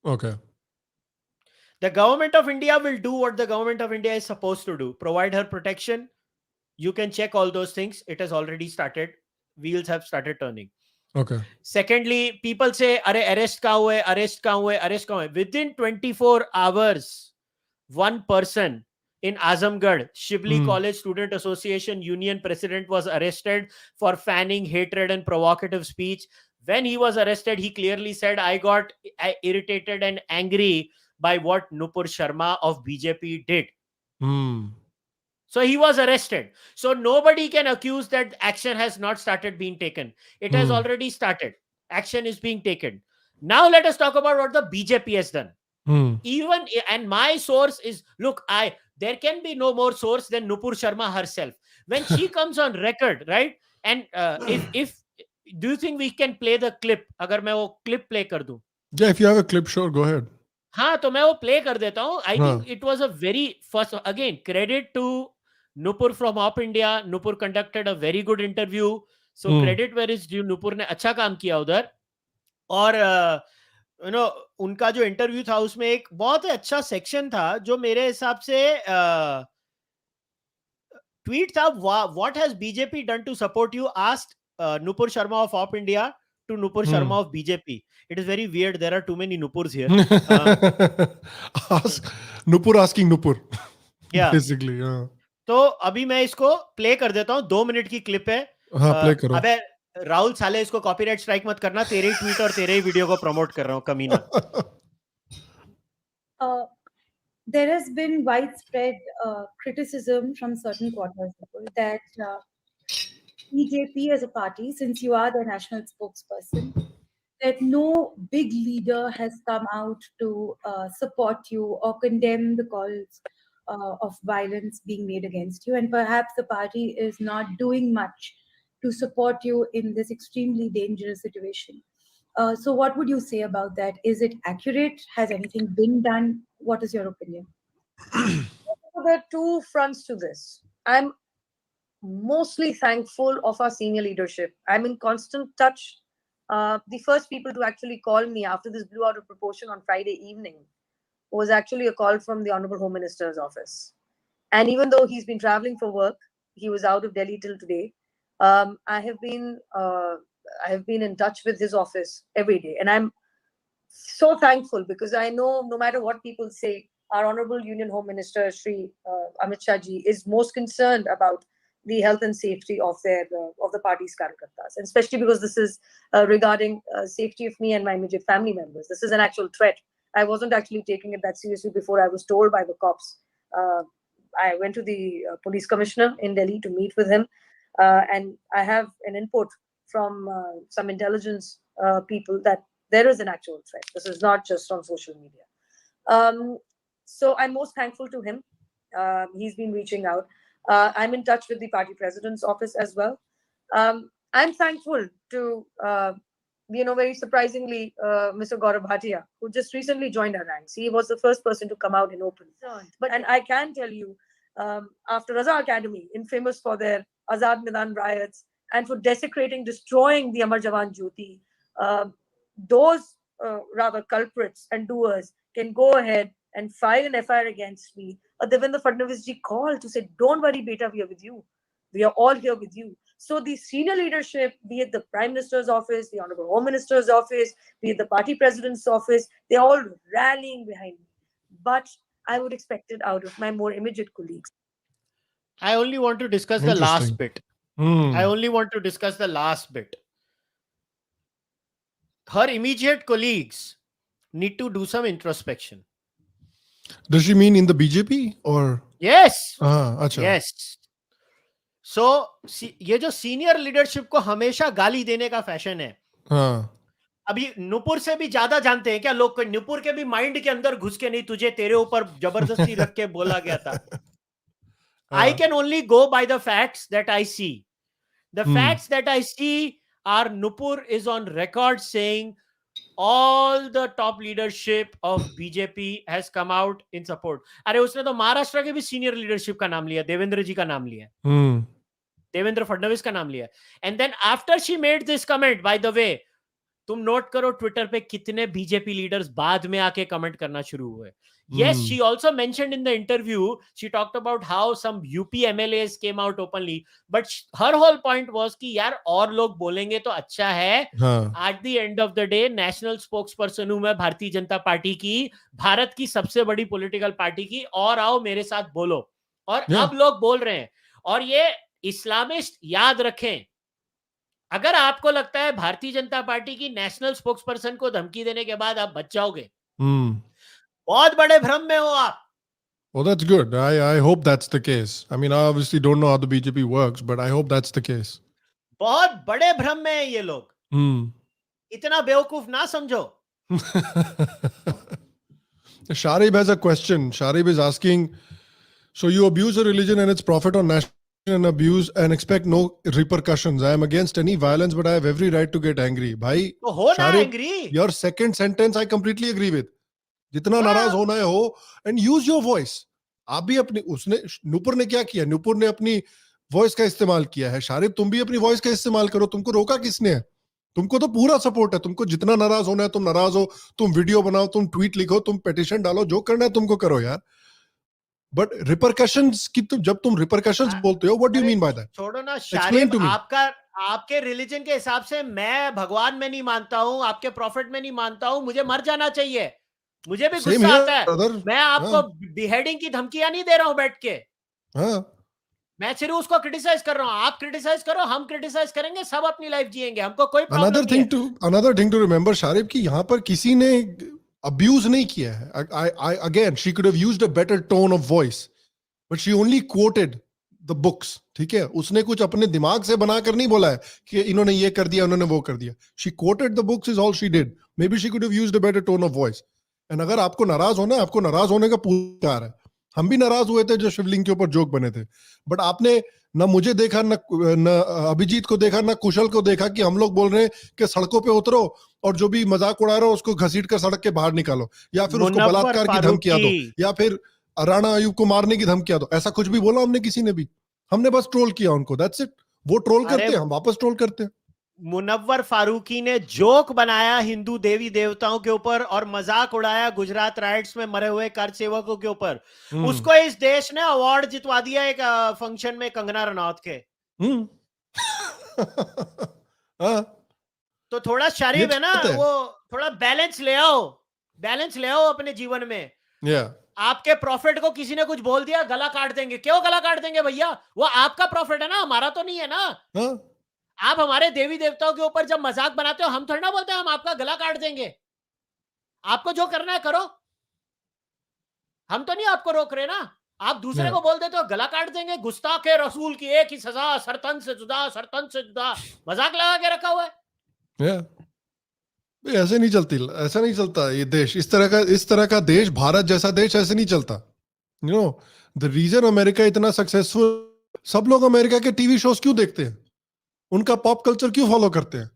Okay. The government of India will do what the government of India is supposed to do. Provide her protection. You can check all those things. It has already started. Wheels have started turning. Okay. Secondly, people say, arrest kahan hue, arrest kahan hue, arrest kahan hue. Within 24 hours, one person in Azamgarh, Shivling College Student Association Union President, was arrested for fanning hatred and provocative speech. When he was arrested, he clearly said, I got irritated and angry by what Nupur Sharma of BJP did. So he was arrested. So nobody can accuse that action has not started being taken. It has already started. Action is being taken. Now let us talk about what the BJP has done. Even, and my source is, look, there can be no more source than Nupur Sharma herself. When she comes on record, right? And if do you think we can play the clip? Agar मैं वो clip play कर दूं? Yeah, if you have a clip, sure, go ahead. हाँ, तो मैं वो play कर देता हूँ. I think it was a very first, again, credit to Nupur from Op India. Nupur conducted a very good interview. So credit where is due. Nupur ने अच्छा काम किया उधर. और उनका जो इंटरव्यू था उसमें एक बहुत अच्छा सेक्शन था जो मेरे हिसाब से ट्वीट था. What has BJP done to support you, asked Nupur Sharma of Op India to Nupur Sharma of BJP. It is very weird. There are too many Nupurs here. Nupur asking Nupur. Yeah. Basically, yeah. तो अभी मैं इसको play कर देता हूँ. 2 minute की clip है. हाँ, प्ले करो. अबे राहुल साले, इसको कॉपीराइट स्ट्राइक मत करना. तेरे ही ट्वीट और तेरे ही वीडियो को प्रमोट कर रहा हूँ, कमीना. There has been widespread criticism from certain quarters that BJP as a party, since you are the national spokesperson, that no big leader has come out to support you or condemn the calls of violence being made against you. And perhaps the party is not doing much to support you in this extremely dangerous situation. So what would you say about that? Is it accurate? Has anything been done? What is your opinion? There are two fronts to this. I'm mostly thankful of our senior leadership. I'm in constant touch the first people to actually call me after this blew out of proportion on Friday evening was actually a call from the Honorable Home Minister's office. And even though he's been traveling for work, he was out of Delhi till today. I have been in touch with his office every day, and I'm so thankful because I know no matter what people say, our Honorable Union Home Minister Shri Amit Shah ji is most concerned about the health and safety of the party's caretakers, and especially because this is regarding safety of me and my immediate family members. This is an actual threat. I wasn't actually taking it that seriously before I was told by the cops. I went to the police commissioner in Delhi to meet with him, and I have an input from some intelligence people that there is an actual threat. This is not just on social media. So I'm most thankful to him. He's been reaching out. I'm in touch with the party president's office as well. I'm thankful to, very surprisingly, Mr. Gaurav Bhatia, who just recently joined our ranks. He was the first person to come out in open. And I can tell you, after Raza Academy, infamous for their Azad Maidan riots and for destroying the Amar Jawan Jyoti, those rather culprits and doers can go ahead and file an FIR against me. Devendra Fadnavis ji called to say, don't worry, beta, we are with you. We are all here with you. So the senior leadership, be it the Prime Minister's office, the Honorable Home Minister's office, be it the party president's office, they're all rallying behind me. But I would expect it out of my more immediate colleagues. I only want to discuss the last bit. Her immediate colleagues need to do some introspection. Does she mean in the BJP or? Yes. अच्छा. Yes. So ये जो senior leadership को हमेशा गाली देने का fashion है, अभी नुपुर से भी ज्यादा जानते हैं क्या लोग? नुपुर के भी माइंड के अंदर घुस के नहीं तुझे तेरे ऊपर जबरदस्ती रख के बोला गया था. I can only go by the facts that I see. The facts that I see are Nupur is on record saying all the top leadership of BJP has come out in support. अरे उसने तो महाराष्ट्र के भी senior leadership का नाम लिया, देवेंद्र जी का नाम लिया, देवेंद्र फडणवीस का नाम लिया. And then after she made this comment, by the way, तुम नोट करो ट्विटर पे कितने बीजेपी लीडर्स बाद में आके कमेंट करना शुरू हुए. Yes, she also mentioned in the interview, she talked about how some UP MLAs came out openly, but her whole point was कि यार और लोग बोलेंगे तो अच्छा है. At the end of the day, national spokesperson हूं मैं भारतीय जनता पार्टी की, भारत की सबसे बड़ी पॉलिटिकल पार्टी की, और आओ मेरे साथ बोलो. और अब लोग बोल रहे हैं. और ये इस्लामिस्ट याद रखें, अगर आपको लगता है भारतीय जनता पार्टी की नेशनल स्पोक्सपर्सन को धमकी देने के बाद आप बच जाओगे, बहुत बड़े भ्रम में हो आप. Well, that's good. I hope that's the case. I mean, I obviously don't know how the BJP works, but I hope that's the case. बहुत बड़े भ्रम में है ये लोग. इतना बेवकूफ ना समझो. Sharib has a question. Sharib is asking, so you abuse a religion and its prophet on national and abuse and expect no repercussions. I am against any violence, but I have every right to get angry. Bhai, तो हो ना Sharib, angry. your second sentence I completely agree with. जितना नाराज होना है हो, and use your voice. आप भी अपनी, उसने नुपुर ने क्या किया? नुपुर ने अपनी वॉइस का इस्तेमाल किया है. शारिब, तुम भी अपनी वॉइस का इस्तेमाल करो. तुमको रोका किसने है? तुमको तो पूरा सपोर्ट है. तुमको जितना नाराज होना है तुम नाराज हो, तुम वीडियो बनाओ, तुम ट्वीट लिखो, तुम पिटीशन डालो, जो करना है तुमको करो यार. बट रिपरकशंस की जब तुम रिपरकशंस बोलते हो, what do you mean by that? छोड़ो ना शारिब, आपके रिलीजन के हिसाब से मैं भगवान में नहीं मानता हूं, आपके प्रॉफिट में नहीं मानता हूं, मुझे मर जाना चाहिए. मुझे भी गुस्सा आता है. मैं आपको बिहेडिंग की धमकियां नहीं दे रहा हूं बैठ के. मैं सिर्फ उसको क्रिटिसाइज कर रहा हूं. आप क्रिटिसाइज करो, हम क्रिटिसाइज करेंगे, सब अपनी लाइफ जिएंगे, हमको कोई प्रॉब्लम नहीं है. Another thing to remember, Sharib, कि यहाँ पर किसी ने abuse नहीं किया है. Again, she could have used a better tone of voice, but she only quoted the books. ठीक है, उसने कुछ अपने दिमाग से बनाकर नहीं बोला है कि इन्होंने ये कर दिया, उन्होंने वो कर दिया. She quoted the books is all she did. Maybe she could have used a better tone of voice. And अगर आपको नाराज होना है, आपको नाराज होने का पूरा अधिकार है. हम भी नाराज हुए थे जो शिवलिंग के ऊपर जोक बने थे, बट आपने ना मुझे देखा, ना अभिजीत को देखा, ना कुशल को देखा कि हम लोग बोल रहे हैं कि सड़कों पे उतरो और जो भी मजाक उड़ा रहे हो उसको घसीट कर सड़क के बाहर निकालो, या फिर उसको बलात्कार की धमकियां दो, या फिर राणा अयूब को मारने की धमकियां दो. ऐसा कुछ भी बोला हमने किसी ने भी? हमने बस ट्रोल किया उनको. That's it. वो ट्रोल करते हैं, हम वापस ट्रोल करते हैं. मुनव्वर फारूकी ने जोक बनाया हिंदू देवी देवताओं के ऊपर और मजाक उड़ाया गुजरात राइट्स में मरे हुए कार सेवकों के ऊपर, उसको इस देश ने अवार्ड जितवा दिया एक फंक्शन में कंगना रनौत के। तो थोड़ा शरीफ है ना, वो थोड़ा बैलेंस ले आओ अपने जीवन में। आपके प्रॉफिट को किसी ने कुछ बोल दिया, गला काट देंगे। क्यों गला काट देंगे भैया? वो आपका प्रॉफिट है ना, हमारा तो नहीं है ना। आप हमारे देवी देवताओं के ऊपर जब मजाक बनाते हो, हम थोड़ा ना बोलते हैं हम आपका गला काट देंगे। आपको जो करना है करो, हम तो नहीं आपको रोक रहे ना। आप दूसरे को बोल देते हो गला काट देंगे, गुस्ताखे रसूल की एक ही सजा, सरतन से जुदा मजाक लगा के रखा हुआ है। ऐसे नहीं ऐसा नहीं चलता ये देश। इस तरह का देश, भारत जैसा देश ऐसे नहीं चलता। You know the reason America इतना सक्सेसफुल, सब लोग अमेरिका के टीवी शोज क्यों देखते हैं, उनका पॉप कल्चर क्यों फॉलो करते हैं?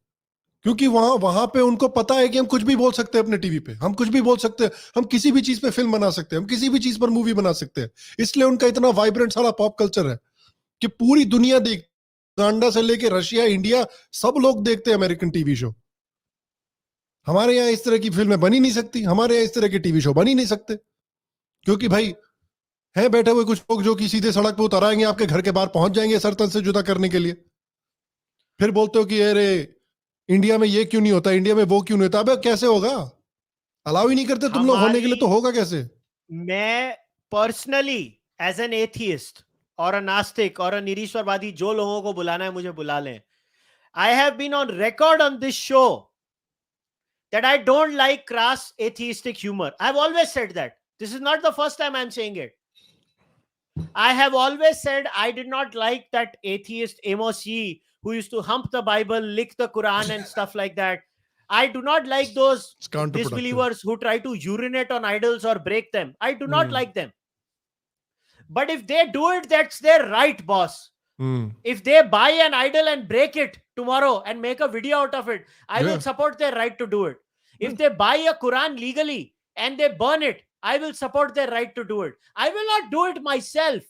क्योंकि वहां पे उनको पता है कि हम कुछ भी बोल सकते हैं अपने टीवी पे, हम कुछ भी बोल सकते हैं, हम किसी भी चीज पे फिल्म बना सकते हैं, हम किसी भी चीज पर मूवी बना सकते हैं। इसलिए उनका इतना वाइब्रेंट सारा पॉप कल्चर है कि पूरी दुनिया देख, गांडा से लेके रशिया, इंडिया, सब लोग देखते हैं अमेरिकन टीवी शो। हमारे यहाँ इस तरह की फिल्में बनी नहीं सकती, हमारे यहाँ इस तरह के टीवी शो बनी नहीं सकते, क्योंकि भाई है बैठे हुए कुछ लोग जो कि सीधे सड़क पे उतर आएंगे, आपके घर के बाहर पहुंच जाएंगे सरतन से जुदा करने के लिए। फिर बोलते हो कि अरे इंडिया में ये क्यों नहीं होता, इंडिया में वो क्यों नहीं होता। अबे कैसे होगा? अलाउ ही नहीं करते तुम लोग होने के लिए, तो होगा कैसे? मैं पर्सनली एज एन एथियस्ट और अ नास्तिक और अ निरीश्वरवादी, जो लोगों को बुलाना है मुझे बुला लें, I have been on record on this show that I don't like crass atheistic humor. I've always said that. This is not the first time I'm saying it. I have always said I did not like that atheist Amos Yee who used to hump the Bible, lick the Quran and stuff like that. I do not like those disbelievers who try to urinate on idols or break them. I do not like them. But if they do it, that's their right, boss. If they buy an idol and break it tomorrow and make a video out of it, I will support their right to do it. If they buy a Quran legally and they burn it, I will support their right to do it. I will not do it myself,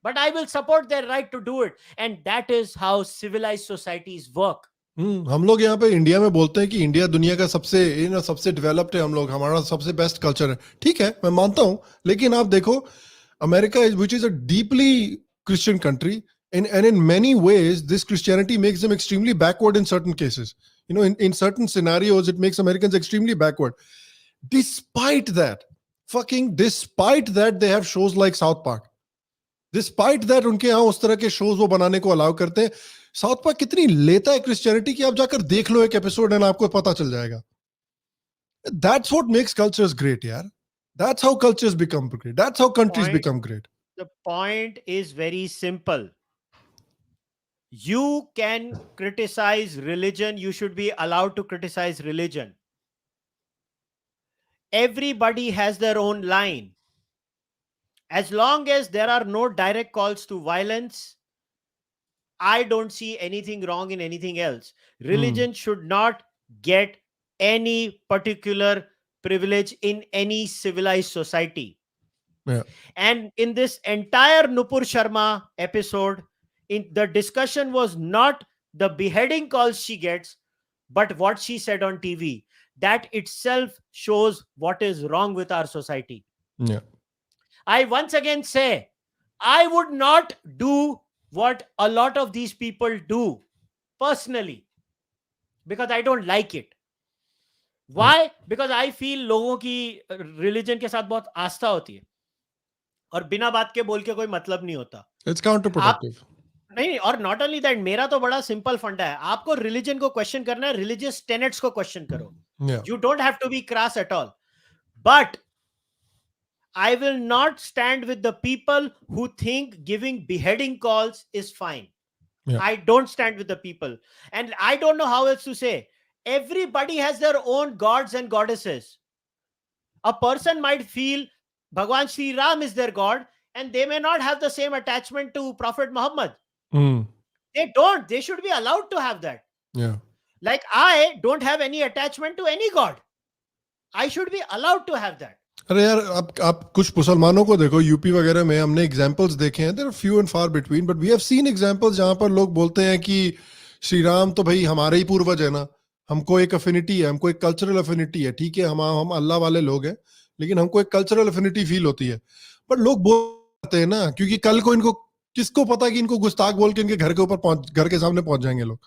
but I will support their right to do it. And that is how civilized societies work. हम लोग यहाँ पे India में बोलते हैं कि India दुनिया का सबसे डेवलप्ड है, हम लोग, हमारा सबसे बेस्ट कल्चर है। ठीक है, मैं मानता हूँ, लेकिन आप देखो America, which is a deeply Christian country, and in many ways this Christianity makes them extremely backward in certain cases. You know, in certain scenarios it makes Americans extremely backward. Despite that, they have shows like South Park. Despite that, उनके यहाँ उस तरह के shows वो बनाने को allow करते हैं। South Park कितनी लेता है Christianity की, आप जाकर देख लो एक episode and आपको पता चल जाएगा। That's what makes cultures great, यार। That's how cultures become great. That's how countries become great. The point is very simple. You can criticize religion. You should be allowed to criticize religion. Everybody has their own line. As long as there are no direct calls to violence, I don't see anything wrong in anything else. Religion should not get any particular privilege in any civilized society. Yeah. And in this entire Nupur Sharma episode, the discussion was not the beheading calls she gets, but what she said on TV. That itself shows what is wrong with our society. Yeah. I once again say, I would not do what a lot of these people do personally, because I don't like it. Why? Because I feel लोगों की religion के साथ बहुत आस्था होती है और बिना बात के बोल के कोई मतलब नहीं होता। It's counterproductive. नहीं, और नॉट ओनली दैट, मेरा तो बड़ा सिंपल फंडा है, आपको रिलीजन को क्वेश्चन करना है, रिलीजियस टेनेट्स को क्वेश्चन करो। You don't have to be cross at all, but I will not stand with the people who think giving beheading calls is fine. Yeah. I don't stand with the people, and I don't know how else to say. Everybody has their own gods and goddesses. A person might feel Bhagwan Sri Ram is their god, and they may not have the same attachment to Prophet Muhammad. They don't. They should be allowed to have that. Yeah. Like I don't have any attachment to any god. I should be allowed to have that. अरे यार, आप कुछ मुसलमानों को देखो, UP वगैरह में हमने एग्जांपल्स देखे हैं, there are few and far between, but we have seen examples जहां पर लोग बोलते हैं कि श्री राम तो भाई हमारे ही पूर्वज है ना, हमको एक अफिनिटी है, हमको एक कल्चरल अफिनिटी है, ठीक है हम अल्लाह वाले लोग हैं, लेकिन हमको एक कल्चरल अफिनिटी फील होती है। बट लोग बोलते हैं ना, क्योंकि कल को इनको किसको पता कि इनको गुस्ताख बोल के इनके घर के ऊपर घर के सामने पहुंच जाएंगे लोग।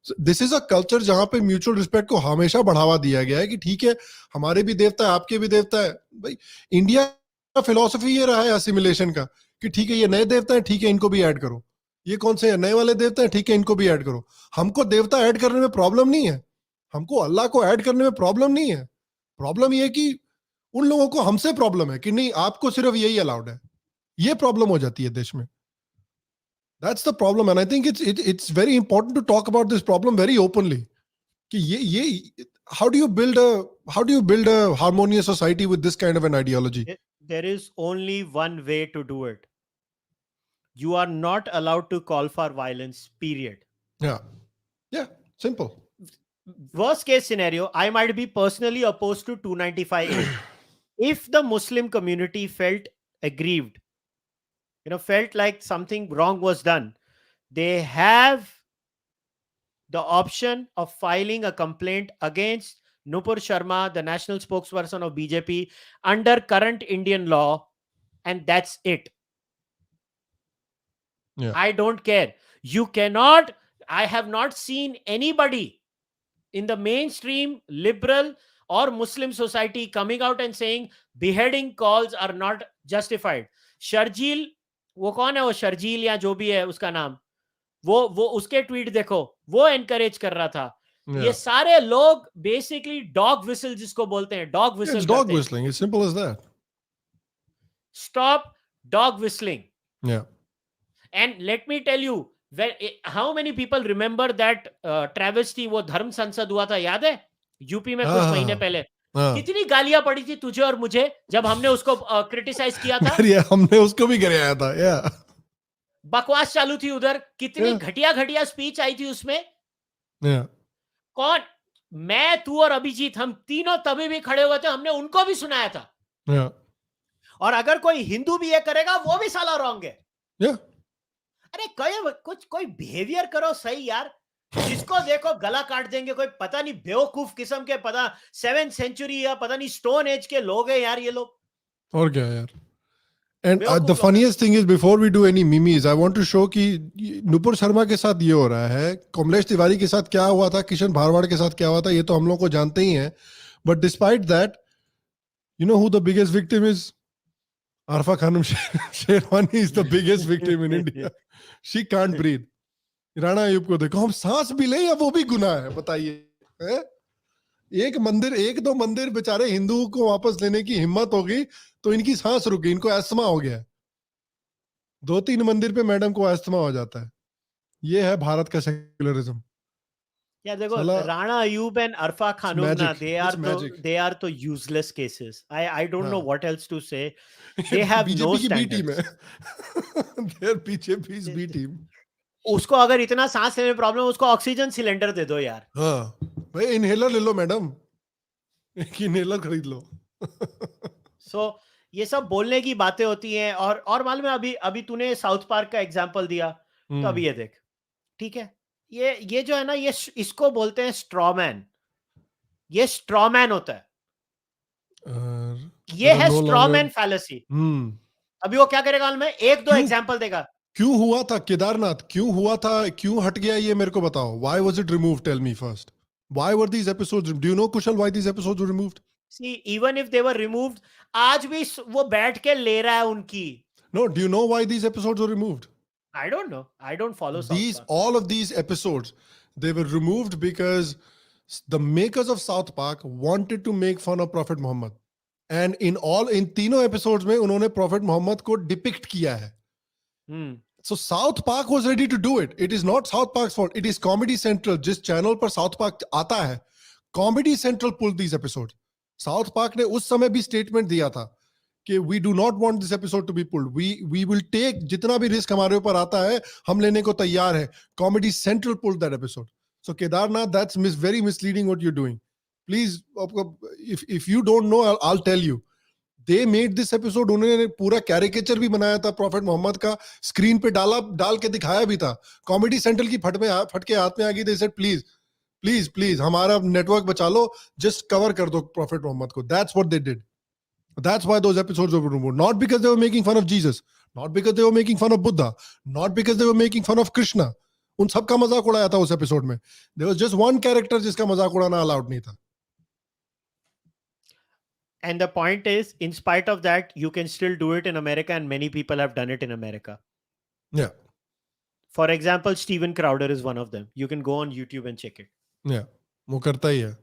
दिस इज अ कल्चर जहां पे म्यूचुअल रिस्पेक्ट को हमेशा बढ़ावा दिया गया है कि ठीक है हमारे भी देवता है, आपके भी देवता है। भाई इंडिया का फिलोसफी ये रहा है असिमिलेशन का कि ठीक है ये नए देवता है, ठीक है इनको भी ऐड करो, ये कौन से नए वाले देवता है, ठीक है इनको भी ऐड करो। हमको देवता ऐड करने में प्रॉब्लम नहीं है, हमको अल्लाह को ऐड करने में प्रॉब्लम नहीं है। प्रॉब्लम ये कि उन लोगों को हमसे प्रॉब्लम है कि नहीं आपको सिर्फ यही अलाउड है, ये प्रॉब्लम हो जाती है देश में। That's the problem, and I think it's very important to talk about this problem very openly. कि ये how do you build a harmonious society with this kind of an ideology? There is only one way to do it. You are not allowed to call for violence, period. Yeah, simple. Worst case scenario, I might be personally opposed to 295A. If the Muslim community felt aggrieved, felt like something wrong was done, they have the option of filing a complaint against Nupur Sharma, the national spokesperson of BJP, under current Indian law, and that's it. Yeah. I don't care. You cannot, I have not seen anybody in the mainstream liberal or Muslim society coming out and saying beheading calls are not justified. Sharjeel, वो कौन है वो शर्जील या जो भी है उसका नाम, वो उसके ट्वीट देखो, वो एनकरेज कर रहा था। ये सारे लोग बेसिकली डॉग विसल जिसको बोलते हैं, dog whistle. Dog whistling, as simple as that. Stop dog whistling. Yeah. And let me tell you, how many people remember that travesty, वो धर्म संसद हुआ था, याद है यूपी में कुछ महीने पहले? कितनी गालियां पड़ी थी तुझे और मुझे जब हमने उसको क्रिटिसाइज किया था। हमने उसको भी गिराया था। या बकवास चालू थी उधर, कितनी घटिया घटिया स्पीच आई थी उसमें। कौन, मैं, तू और अभिजीत, हम तीनों तभी भी खड़े हुए थे, हमने उनको भी सुनाया था। और अगर कोई हिंदू भी ये करेगा वो भी साला रॉन्ग है। अरे कोई बिहेवियर करो सही यार, जिसको देखो गला काट देंगे, कोई पता नहीं बेवकूफ किस्म के, पता 7th century या पता नहीं स्टोन एज के लोग हैं यार ये लोग। और क्या यार। And the funniest thing is, before we do any memes, I want to show कि नुपुर शर्मा के साथ ये हो रहा है, कमलेश तिवारी के साथ क्या हुआ था, किशन भारवाड़ के साथ क्या हुआ था, ये तो हम लोग को जानते ही हैं। But despite that, you know who the biggest victim is? Arfa Khanum Sherwani is the biggest victim in India. She can't breathe. Rana Ayub को देखो, हम सांस भी ले या वो भी गुनाह है, बताइए। एक दो मंदिर बेचारे हिंदुओं को वापस लेने की हिम्मत होगी तो इनकी सांस रुक गई, इनको अस्थमा हो गया। 2-3 मंदिर पे मैडम को अस्थमा हो जाता है। ये है भारत का सेक्युलरिज्म। या देखो राणा अयूब एंड अरफा खानूम ना, they are तो useless cases. I don't know what else to say. They have no standards. They are BJP's B team. उसको अगर इतना सांस लेने में प्रॉब्लम है, उसको ऑक्सीजन सिलेंडर दे दो यार। हाँ भाई, इनहेलर ले लो मैडम, एक इनहेलर खरीद लो। So ये सब बोलने की बातें होती हैं। और मालूम है, अभी तूने साउथ पार्क का एग्जांपल दिया, तो अभी ये देख, ठीक है, ये जो है ना, ये इसको बोलते हैं स्ट्रॉमैन। ये स्ट्रॉमैन होता है, ये है स्ट्रॉमैन फैलेसी। अभी वो क्या करेगा मालूम है, 1-2 एग्जांपल देगा। क्यों हुआ था केदारनाथ, क्यों हुआ था, क्यों हट गया, ये मेरे को बताओ। Why was it removed? Tell me first. Why were these episodes? Do you know, Kushal, why these episodes were removed? See, even if they were removed, आज भी वो बैठ के ले रहा है उनकी। No, do you know why these episodes were removed? I don't know. I don't follow South Park. All of these episodes, they were removed because the makers of South Park wanted to make fun of Prophet Muhammad. And in तीनों episodes में उन्होंने Prophet Muhammad को depict किया है। So South Park was ready to do it. It is not South Park's fault. It is Comedy Central. जिस channel पर South Park आता है, Comedy Central pulled these episodes. South Park ने उस समय भी statement दिया था कि we do not want this episode to be pulled. We will take जितना भी risk हमारे ऊपर आता है, हम लेने को तैयार है। Comedy Central pulled that episode. So Kedarnath, that's very misleading what you're doing. Please, if you don't know, I'll tell you. they made this episode. उन्होंने पूरा caricature भी बनाया था Prophet Muhammad का, screen पे डाल के दिखाया भी था. Comedy Central की फटके हाथ में आ गई. They said please हमारा network बचा लो, just cover कर दो Prophet Muhammad को. That's what they did. That's why those episodes were removed. Not because they were making fun of Jesus, not because they were making fun of Buddha, not because they were making fun of Krishna. उन सब का मजाक उड़ाया था उस episode में. There was just one character जिसका मजाक उड़ाना allowed नहीं था. And the point is, in spite of that, you can still do it in America, and many people have done it in America. Yeah. For example, Steven Crowder is one of them. You can go on YouTube and check it. Yeah. वो करता ही है.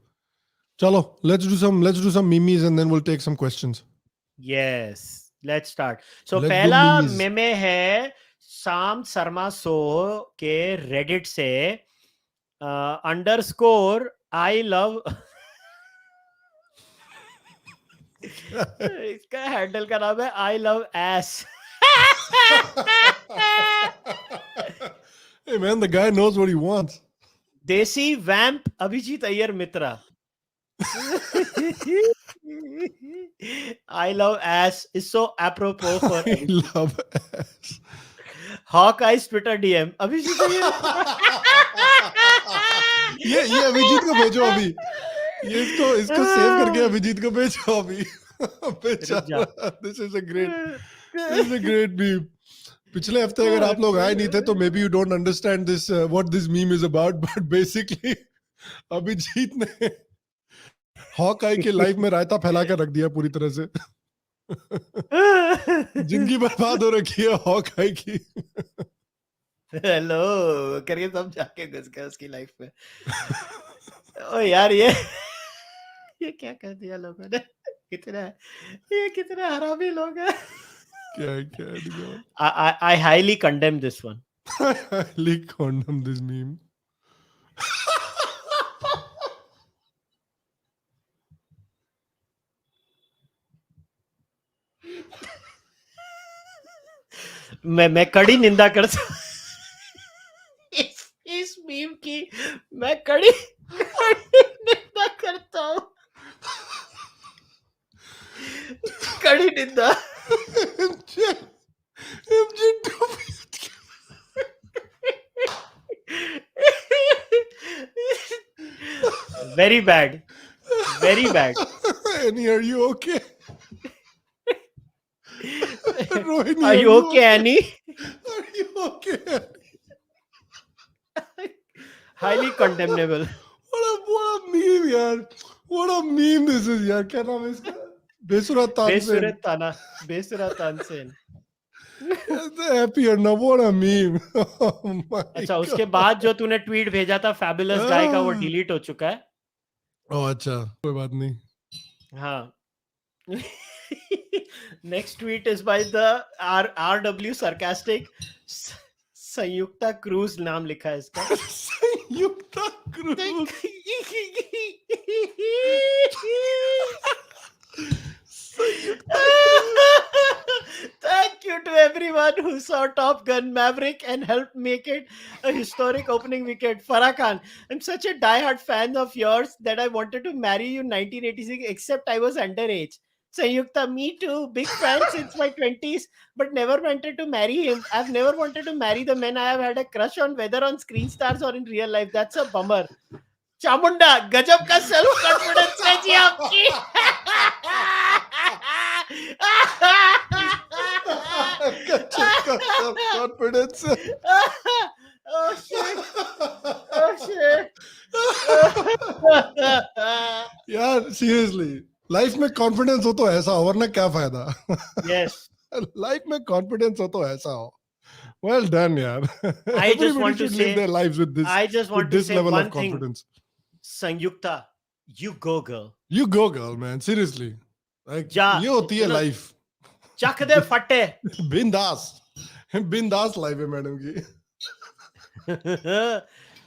Chalo, let's do some memes and then we'll take some questions. Yes, let's start. So Let's do पहला memes. मेमे है शाम Sharma show के Reddit से _ I love इसका handle का नाम है I love ass. Hey man, the guy knows what he wants. देसी वैम्प अभिजीत अय्यर मित्रा. I love ass is so apropos for I love ass. Hawkeye's Twitter DM. Abhijit Iyer. ये अभिजीत को भेजो अभी. ये इसको सेव करके अभिजीत को भेजो अभी. This is a great meme. पिछले हफ्ते अगर आप लोग आए नहीं थे तो maybe you don't understand this what this meme is about, but basically Abhijit ने हॉकाई के लाइफ में रायता फैला कर रख दिया पूरी तरह से. जिंदगी बर्बाद हो रखी है हॉकाई की. हेलो करके सब जाके घुस गए उसकी लाइफ में. ओ यार ये क्या कर दिया लोगों ने. कितने हरामी लोग हैं. I highly condemn this one. I highly condemn this meme. मैं कड़ी निंदा करता इस मीम की. मैं कड़ी निंदा करता हूँ. कड़ी निंदा. Very bad. Annie, are you okay? Rohini, are you okay, Annie? Are you okay? Highly condemnable. What a meme, yaar. What a meme this is, yaar. क्या नाम है इसका? बेसुरा Tansen. Happier now. What a meme. Oh my अच्छा, उसके बाद जो तूने tweet भेजा था फैबुलस गाय का, वो डिलीट हो चुका है. ओह अच्छा, कोई बात नहीं. हाँ. Next tweet is by the RW sarcastic. Sanyukta Cruz नाम लिखा है इसका. Sanyukta Cruz. Thank you to everyone who saw Top Gun Maverick and helped make it a historic opening weekend. Farah Khan, I'm such a die-hard fan of yours that I wanted to marry you in 1986, except I was underage. Sayukta, me too. Big fan since my 20s, but never wanted to marry him. I've never wanted to marry the men I have had a crush on, whether on screen stars or in real life. That's a bummer. Chamunda, गजब का self confidence है जी आपकी. confidence. Oh shit. यार seriously, life में confidence हो तो ऐसा हो, वरना क्या फायदा. Yes. लाइफ में कॉन्फिडेंस हो तो ऐसा हो. Well done, yaar. I just want to say, live their lives with this. I just want to say level one of confidence. thing. Sanyukta, you go girl. You go girl, man. Seriously. Like, Ja, ये होती है life. चक दे फटे. बिंदास life है madam की.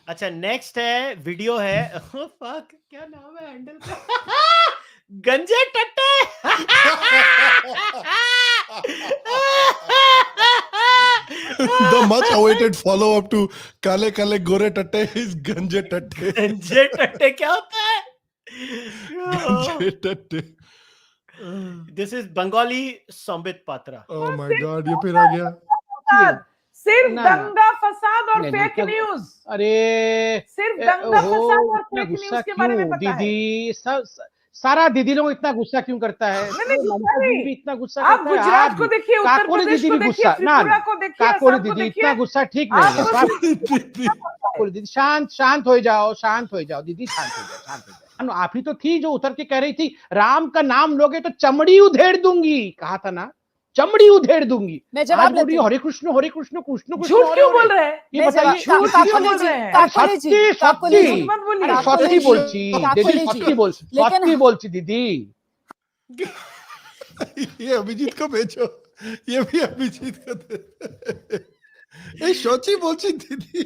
अच्छा, next है video है. फक, क्या नाम है हैंडल का? गंजे टट्टे. The much awaited follow up to काले काले गोरे टट्टे is गंजे टट्टे. गंजे टट्टे क्या होता है? गंजे टट्टे. This is Bengali Sambit Patra. Oh my God, ये फिर आ गया. सिर्फ ना, दंगा फसाद और नहीं, फेक तो- न्यूज. अरे सिर्फ दंगा फसाद और इतना फेक गुस्सा न्यूज के बारे में क्यों पता है. दीदी? सारा दीदी लोग इतना गुस्सा क्यों करता है? नहीं, ममता दीदी भी इतना गुस्सा आप करता है. गुजरात को देखिए, उत्तर काकोरी प्रदेश दीदी को भी देखिए, गुस्सा. ना त्रिपुरा को देखिए, काकोरी असम को दीदी देखिए. इतना गुस्सा ठीक नहीं है. आप काकोरी दीदी शांत हो जाओ दीदी, शांत हो जाओ. आप ही तो थी जो उतर के कह रही थी राम का नाम लोगे तो चमड़ी उधेड़ दूंगी. कहा था ना, चमड़ी उधेड़ दूंगी. मैं जवाब देती हूँ. हरे कृष्ण कृष्ण झूठ क्यों बोल रहे हैं? ये बताइए. काकोली जी बोलची दीदी. ये अभिजीत को भेजो, ये भी अभिजीत को दे. ये शौची बोलची दीदी.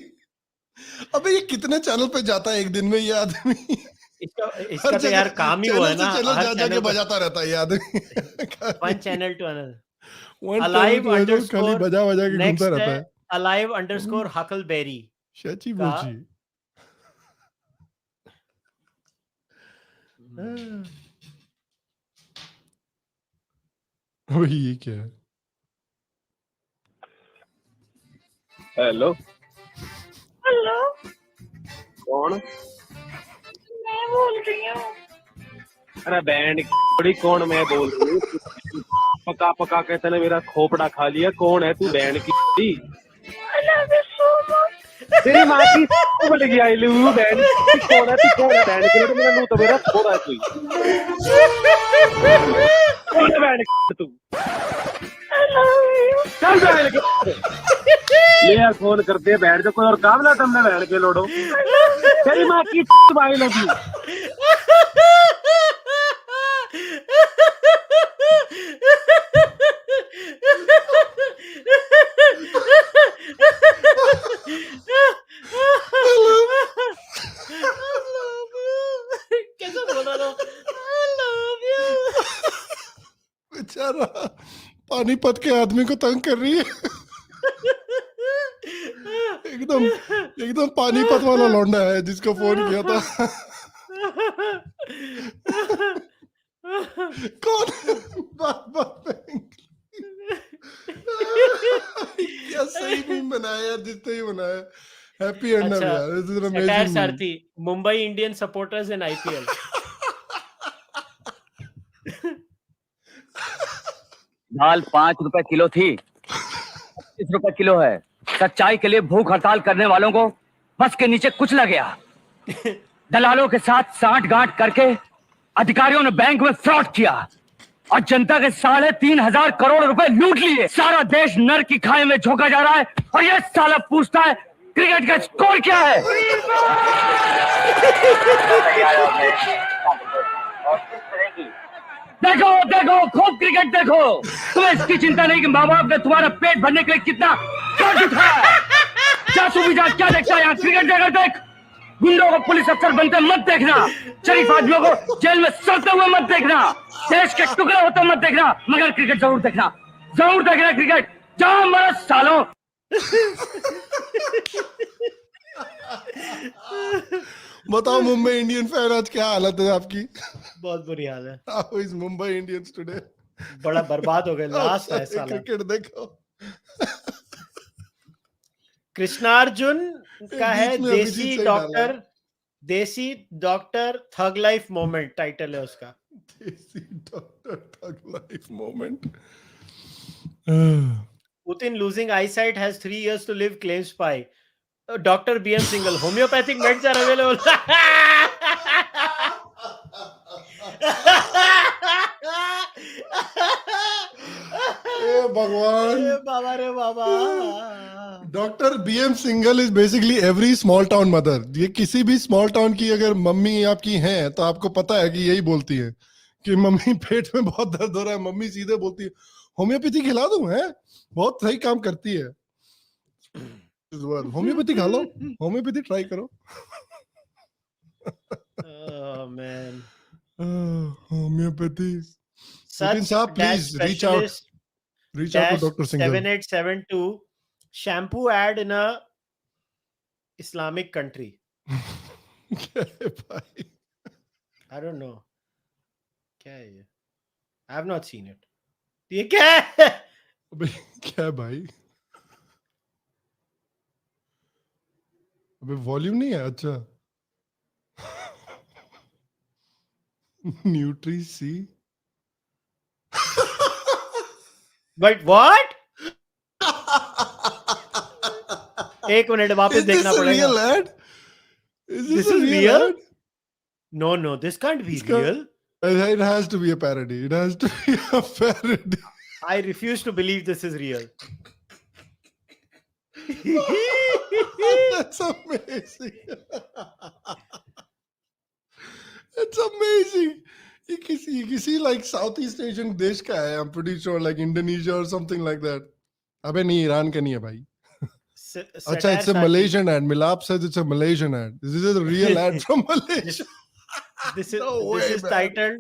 अबे ये कितने चैनल पे जाता है एक दिन में ये आदमी? इसका तो यार काम ही वो है ना, चैनल जाके बजाता रहता है ये आदमी. One channel to another. Alive underscore बजा के घूमता रहता है. Alive underscore Huckleberry. शौची बोलची. अबे ये क्या है? हेलो कौन? मैं बोल रही हूँ. अरे बैंड बड़ी कौन? मैं बोल रही हूँ. पका के तने मेरा खोपड़ा खा लिया. कौन है तू? बैंड की तेरी माँ की बोल गया. I love you band. कौन है तू? कौन है बैंड के? तो मेरा मुंह तो मेरा थोड़ा है तू. कौन है बैंड तू? चल बैंड ले यार, फोन करते हैं. बैठ जाओ, कोई और काम ना तुमने बैठ के लोडो. तेरी माँ की आई लव यू. कैसे बोला था? I love you. बेचारा पानीपत के आदमी को तंग कर रही है. एकदम पानीपत वाला लौंडा है जिसको फोन किया था. कौन? बात क्या सही मीम बनाया यार, जिसने ही बनाया. हैप्पी एंड यार. This is an amazing Sarathi, Mumbai Indian supporters in IPL. दाल 5 रुपए किलो थी, 25 रुपए किलो है. सच्चाई के लिए भूख हड़ताल करने वालों को बस के नीचे कुचला गया. दलालों के साथ सांठ-गांठ करके अधिकारियों ने बैंक में फ्रॉड किया और जनता के 3,500 करोड़ रुपए लूट लिए. सारा देश नर की खाई में झोंका जा रहा है और ये साला पूछता है क्रिकेट का स्कोर क्या है. देखो खूब क्रिकेट देखो. तुम्हें इसकी चिंता नहीं कि माँ बाप ने तुम्हारा पेट भरने के लिए कितना कर्ज उठाया. जासू भी क्या देखता है यहाँ? क्रिकेट देखा देख. गुंडों को पुलिस अफसर बनते मत देखना. शरीफ आदमियों को जेल में सड़ते हुए मत देखना. देश के टुकड़े होते मत देखना. मगर क्रिकेट जरूर देखना क्रिकेट. जाओ मरो सालों. बताओ मुंबई इंडियन फैन आज क्या हालत है आपकी? बहुत बुरी हाल है. How is Mumbai Indians today? बड़ा बर्बाद हो गए. लास्ट है साला. क्रिकेट देखो. कृष्णार्जुन का है देसी डॉक्टर थग लाइफ मोमेंट टाइटल है उसका. देसी doctor tug life moment. Putin losing eyesight has 3 years to live, claims spy. Dr. BM Singhal, homeopathic meds are available. भगवान. बाबा रे बाबा. Doctor BM Singhal is basically every small town mother. ये किसी भी स्मॉल टाउन की अगर मम्मी आपकी हैं तो आपको पता है कि यही बोलती है कि मम्मी पेट में बहुत दर्द हो रहा है. मम्मी सीधे बोलती है होम्योपैथी खिला दूं. है बहुत सही काम करती है. होम्योपैथी खा लो, होम्योपैथी ट्राई करो. होम्योपैथी. सचिन साहब please reach out to Dr. Singhal. 7872 shampoo ad in a Islamic country. क्या है भाई? I don't know. क्या है ये? I have not seen it. ये क्या है? अबे क्या है भाई? अबे वॉल्यूम नहीं है? अच्छा. Nutri C. But what? एक मिनट वापस देखना पड़ेगा. Real ad? Is This a is real real? ad? No, this can't be This can't- real. It has to be a parody. It has to be a parody. I refuse to believe this is real. That's amazing. It's amazing. ये किसी like Southeast Asian देश का है. I'm pretty sure like Indonesia or something like that. अबे नहीं, Iran का नहीं है भाई. अच्छा, it's a Malaysian ad. Milap says it's a Malaysian ad. This is a real ad from Malaysia. This is No this way, is man. titled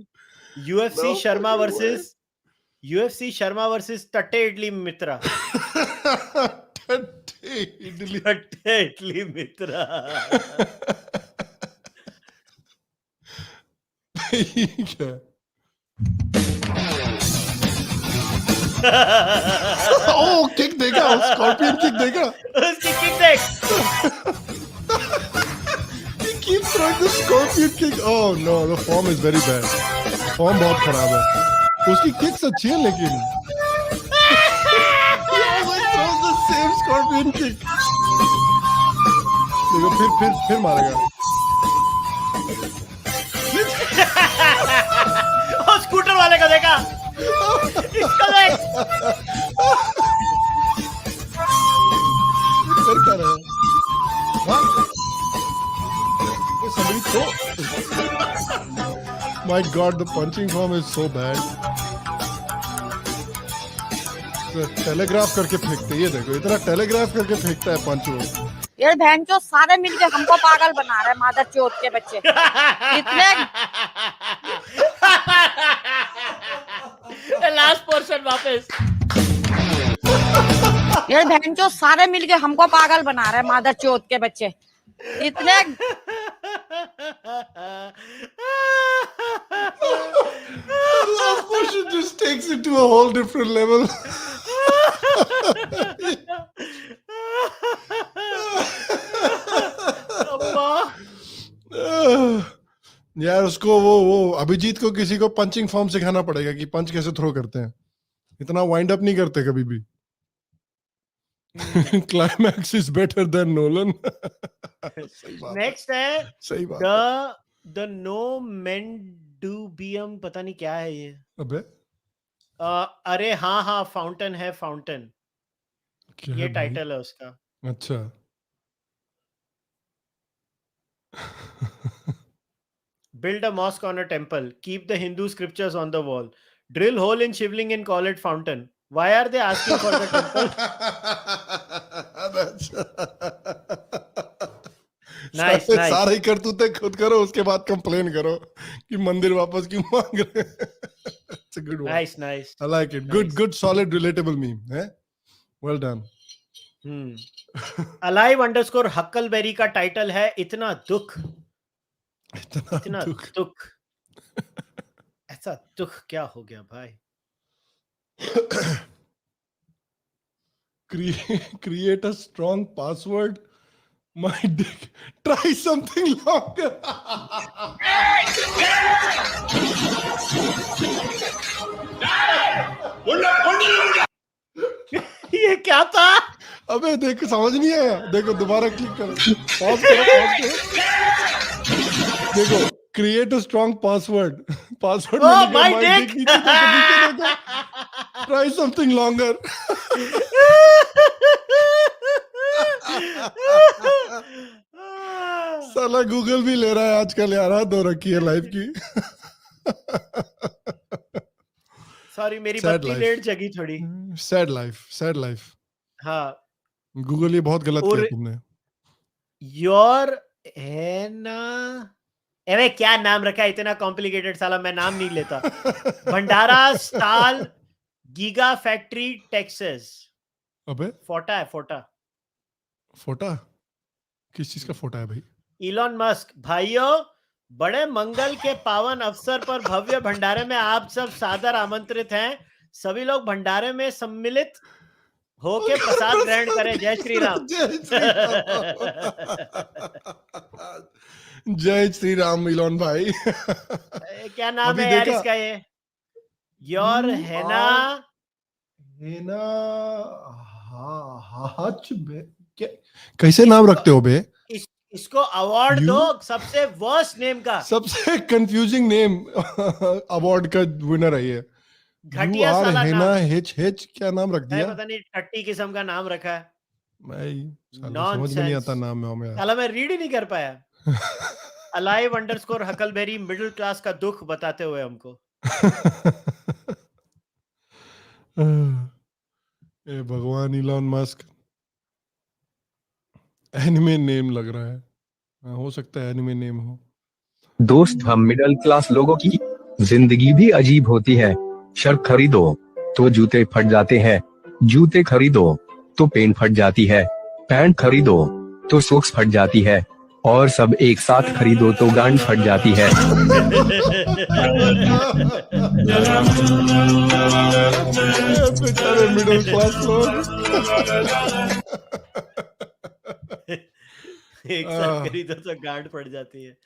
UFC No Sharma fucking versus UFC Sharma versus Tatte Idli Mitra. Tatte idli. Tatte Idli Mitra. ठीक है. Oh, kick देगा. Scorpion kick देगा. उसकी kick देख. He keeps throwing the scorpion kick. Oh no, the form is very bad. Form बहुत खराब है. उसकी kicks अच्छी है लेकिन. He always throws the same scorpion kick. देखो फिर मारेगा. और स्कूटर वाले का देखा. इसका देख. कर क्या रहा है? What? Somebody throw. My God, the punching form is so bad. Telegraph करके फेंकते. ये देखो, इतना टेलीग्राफ करके फेंकता है पंच वो. यार बहन चो सारे मिलके हमको पागल बना रहे हैं मादर चोद के बच्चे. इतने लास्ट पोर्शन वापस. यार बहन चो सारे मिलके हमको पागल बना रहे हैं मादर चोद के बच्चे. इतने Love motion just takes it to a whole different level. यार उसको वो अभिजीत को किसी को पंचिंग फॉर्म सिखाना पड़ेगा कि पंच कैसे थ्रो करते हैं. इतना वाइंड अप नहीं करते कभी भी. Climax is better than Nolan. Next है सही बात. द नो मेंडुबियम. पता नहीं क्या है ये. अबे अरे हाँ फाउंटेन है फाउंटेन. ये टाइटल है उसका. अच्छा. Build a mosque on a temple. Keep the Hindu scriptures on the wall. Drill hole in Shivling and call it fountain. Why are they asking for the temple? Nice. सारे करतूते खुद करो, उसके बाद complain करो कि मंदिर वापस क्यों मांग रहे हैं. It's a good one. Nice. I like it. Good, solid, relatable meme. Eh? Well done. Alive _ Huckleberry का टाइटल है इतना दुख. इतना दुख. ऐसा दुख क्या हो गया भाई. Create a strong password. My dick. Try something longer. ये क्या था? अबे देखो समझ नहीं आया. देखो दोबारा क्लिक करो. पॉज करो. देखो create a strong password. Password Oh, my dick. देखो. Try something longer. साला गूगल भी ले रहा है आजकल यार. हाथ धो रखी है लाइफ की. सॉरी मेरी बत्ती लेट जगी थोड़ी. Sad life. हाँ गूगल ये बहुत गलत किया तुमने. योर है ना. अरे क्या नाम रखा है इतना कॉम्प्लिकेटेड. साला मैं नाम नहीं लेता. भंडारा स्टाल गीगा फैक्ट्री टेक्सास. अबे फोटा है. फोटा. किस चीज का फोटा है भाई? Elon Musk. भाइयों बड़े मंगल के पावन अवसर पर भव्य भंडारे में आप सब सादर आमंत्रित हैं। सभी लोग भंडारे में सम्मिलित होके प्रसाद ग्रहण करें। जय श्री राम। जय श्री राम। जय श्री राम इलॉन भाई। क्या नाम अभी है यार देखा? इसका? ये योर हैना कैसे नाम रखते हो बे? इसको अवार्ड दो सबसे वर्स्ट नेम का। सबसे कंफ्यूजिंग नेम अवार्ड का विनर है ये। घटिया साला नाम। हेच क्या नाम रख दिया? पता नहीं टट्टी किस्म का नाम रखा है भाई, समझ में नहीं आता नाम में। साला मैं रीड ही नहीं कर पाया। Alive underscore Huckleberry middle class का दुख बताते हुए हमको। ए भगवान, इलॉन मस्क एनिमे नेम लग रहा है। हो सकता है एनिमे नेम हो। दोस्त, हम मिडिल क्लास लोगों की जिंदगी भी अजीब होती है। शर्ट खरीदो तो जूते फट जाते हैं, जूते खरीदो तो पेन फट जाती है, पैंट खरीदो तो सॉक्स फट जाती है, और सब एक साथ खरीदो तो गांड फट जाती है। मिडिल क्लास लोग एक साथ खरीदो तो गांड पड़ जाती है।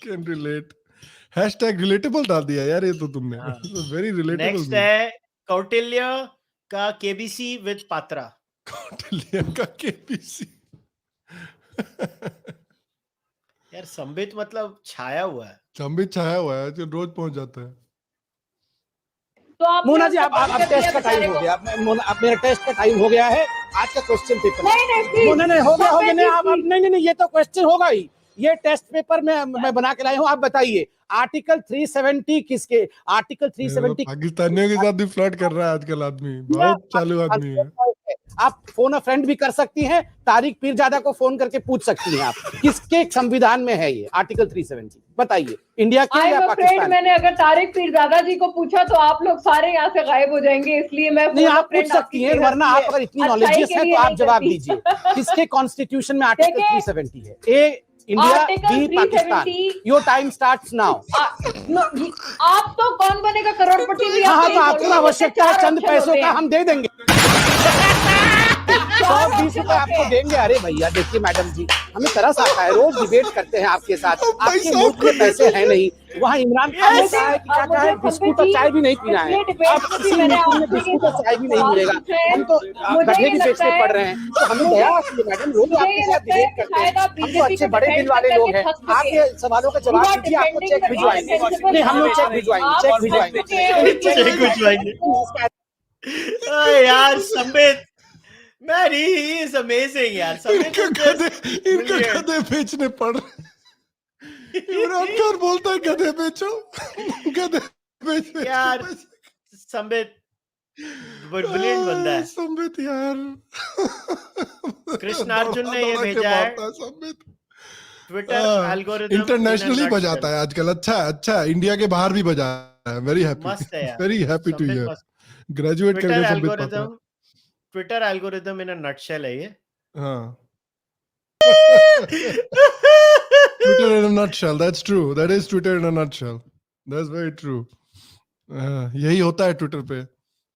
Can relate. हैशटैग रिलेटेबल डाल दिया यार ये तो तुमने। Very relatable. नेक्स्ट है कौटिल्य का केबीसी विद पात्रा। कौटिल्य का केबीसी। यार संबित मतलब छाया हुआ है। संबित छाया हुआ है जो रोज पहुंच जाता है। तो मोना जी, आप टेस्ट का टाइम हो गया। अब मेरा टेस्ट का टाइम हो गया है। आज का क्वेश्चन पेपर नहीं हो गया नहीं। आप नहीं, ये तो क्वेश्चन होगा ही। ये टेस्ट पेपर मैं बना के लाई हूँ। आप बताइए आर्टिकल 370 किसके? आर्टिकल 370 पाकिस्तानियों के साथ भी फ्लर्ट कर रहा है आजकल आदमी। बहुत चालू आदमी है। आप फोन अ फ्रेंड भी कर सकती हैं। तारिक पीरजादा को फोन करके पूछ सकती हैं आप किसके संविधान में है ये आर्टिकल 370। बताइए इंडिया के या पाकिस्तान? मैंने अगर तारिक पीरजादा जी को पूछा तो आप लोग सारे यहाँ से गायब हो जाएंगे, इसलिए मैं नहीं, आप पूछ सकती हैं, वरना आप अगर इतनी नॉलेजियस है तो आप जवाब दीजिए। किसके कॉन्स्टिट्यूशन में आर्टिकल 370 है? A India, B Pakistan. Your time starts now. आप तो कौन बनेगा करोड़पति भी? हाँ, तो आपको आवश्यकता है चंद पैसों का, हम दे देंगे। 120 रुपए आपको देंगे। अरे भैया देखिए मैडम जी, हमें तरस आता है, रोज डिबेट करते हैं आपके साथ। आपके मुल्क में पैसे हैं नहीं। वहाँ इमरान खान ने कहा है कि क्या कहा है, बिस्कुट और चाय भी नहीं पीना है। अब किसी मुल्क में बिस्कुट और चाय भी नहीं मिलेगा। हम तो गड्ढे भी बेचने पड़ रहे हैं। तो हमें दया आती है मैडम, रोज आपके साथ डिबेट करते हैं। हम तो अच्छे बड़े दिल वाले लोग हैं। आपके सवालों का जवाब दीजिए, आपको चेक भिजवाएंगे। नहीं, हम लोग चेक भिजवाएंगे। यार Sambit man, he is amazing यार। इनका गधे बेचने पड़ रहे। इमरान खान बोलता है गधे बेचो, गधे बेचो। यार संबित ब्रिलियंट बंदा है संबित यार। कृष्णार्जुन ने ये भेजा है। ट्विटर एल्गोरिथम इंटरनेशनली बजाता है आजकल। अच्छा, इंडिया के बाहर भी बजा है। वेरी हैप्पी, मस्त है यार। Very happy to hear. Graduate करके Sambit Patra. Twitter algorithm in a nutshell है ये। हाँ। Twitter in a nutshell. That's true. That is Twitter in a nutshell. That's very true. यही होता है ट्विटर पे।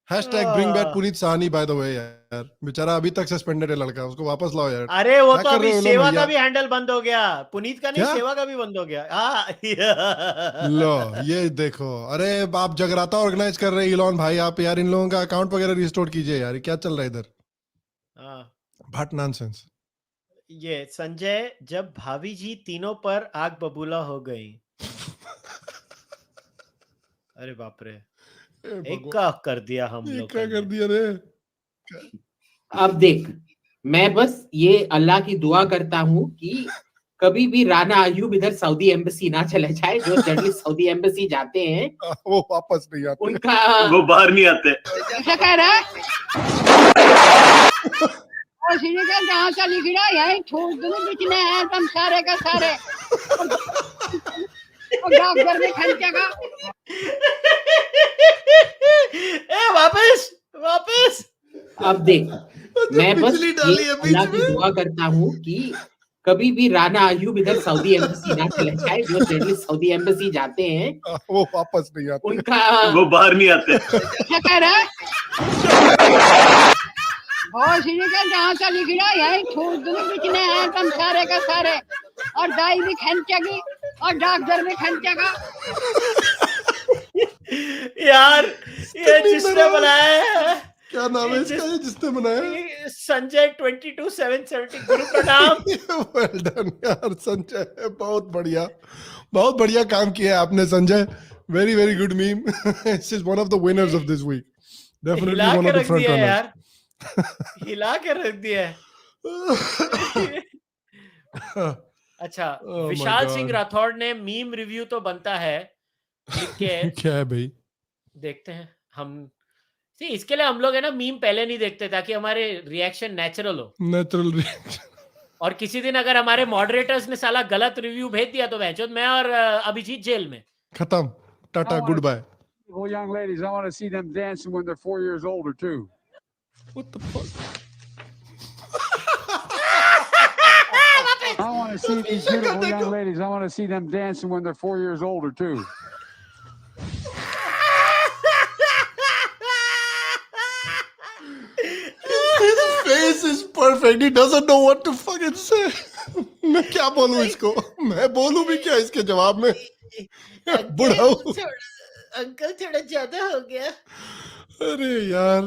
Hashtag bring back Puneet Sahni by the way यार। बेचारा अभी तक सस्पेंडेड है लड़का, उसको वापस लाओ यार। अरे वो तो अभी सेवा का भी हैंडल बंद हो गया। पुनीत का नहीं, सेवा का भी बंद हो गया। लो ये देखो, अरे आप जगराता ऑर्गेनाइज कर रहे इलॉन भाई, आप यार इन लोगों का अकाउंट वगैरह रिस्टोर कीजिए यार। क्या चल रहा है इधर? भट नॉनसेंस। ये संजय, जब भाभी जी तीनों पर आग बबूला हो गई। अरे बाप रे, एक का कर दिया हम लोग। क्या कर दिया रे? अब देख, मैं बस ये अल्लाह की दुआ करता हूँ कि कभी भी राना अयूब इधर सऊदी एम्बेसी ना चले जाए। जो जर्नलिस्ट सऊदी एम्बेसी जाते हैं वो वापस नहीं आते, उनका वो बाहर नहीं आते। क्या कह रहा है? जहाँ का लिख रहा है यही छोड़ दो, बिचने हैं तुम सारे का सारे। घर में खर्चा का वापस। अब देख, मैं बस ये अल्लाह की दुआ करता हूँ कि कभी भी राना अयूब इधर सऊदी एम्बेसी ना चले जाए। जो जर्नलिस्ट सऊदी एम्बेसी जाते हैं वो वापस नहीं आते, उनका वो बाहर नहीं आते। क्या कह रहा है? और श्रीकांत जहाँ से लिख रहा है यही छोड़ दूंगी बिकने हैं तुम सारे का सारे, और दाई भी खंचेगी और डॉक्टर भी खंचेगा। यार ये जिसने बनाया है, क्या नाम है इसका, ये जिसने बनाया? संजय 22770, गुरु प्रणाम। वेल डन यार संजय, बहुत बढ़िया काम किया है आपने Sanjay. Very very good meme. This is one of the winners of this week, definitely one of the front runners यार। हिला के रख दिया है। अच्छा, विशाल सिंह राठौड़ ने मीम रिव्यू तो बनता है लिख के। क्या है भाई? देखते हैं हम। इसके लिए हम लोग है ना मीम पहले नहीं देखते ताकि हमारे रिएक्शन नेचुरल हो। Natural reaction. और किसी दिन अगर हमारे मॉडरेटर्स ने साला गलत रिव्यू भेज दिया तो मैं और अभिजीत जेल में। खत्म, tata, good bye. Well, young ladies, I want to see them dancing when they're 4 years older too. What the fuck? I want to see these beautiful young ladies. I want to see them dancing when they're 4 years older too. His face is perfect. He doesn't know what to fucking say. मैं क्या बोलूं इसको? मैं बोलूं भी क्या इसके जवाब में? बुढ़ाऊ अंकल थोड़ा ज्यादा हो गया। अरे यार,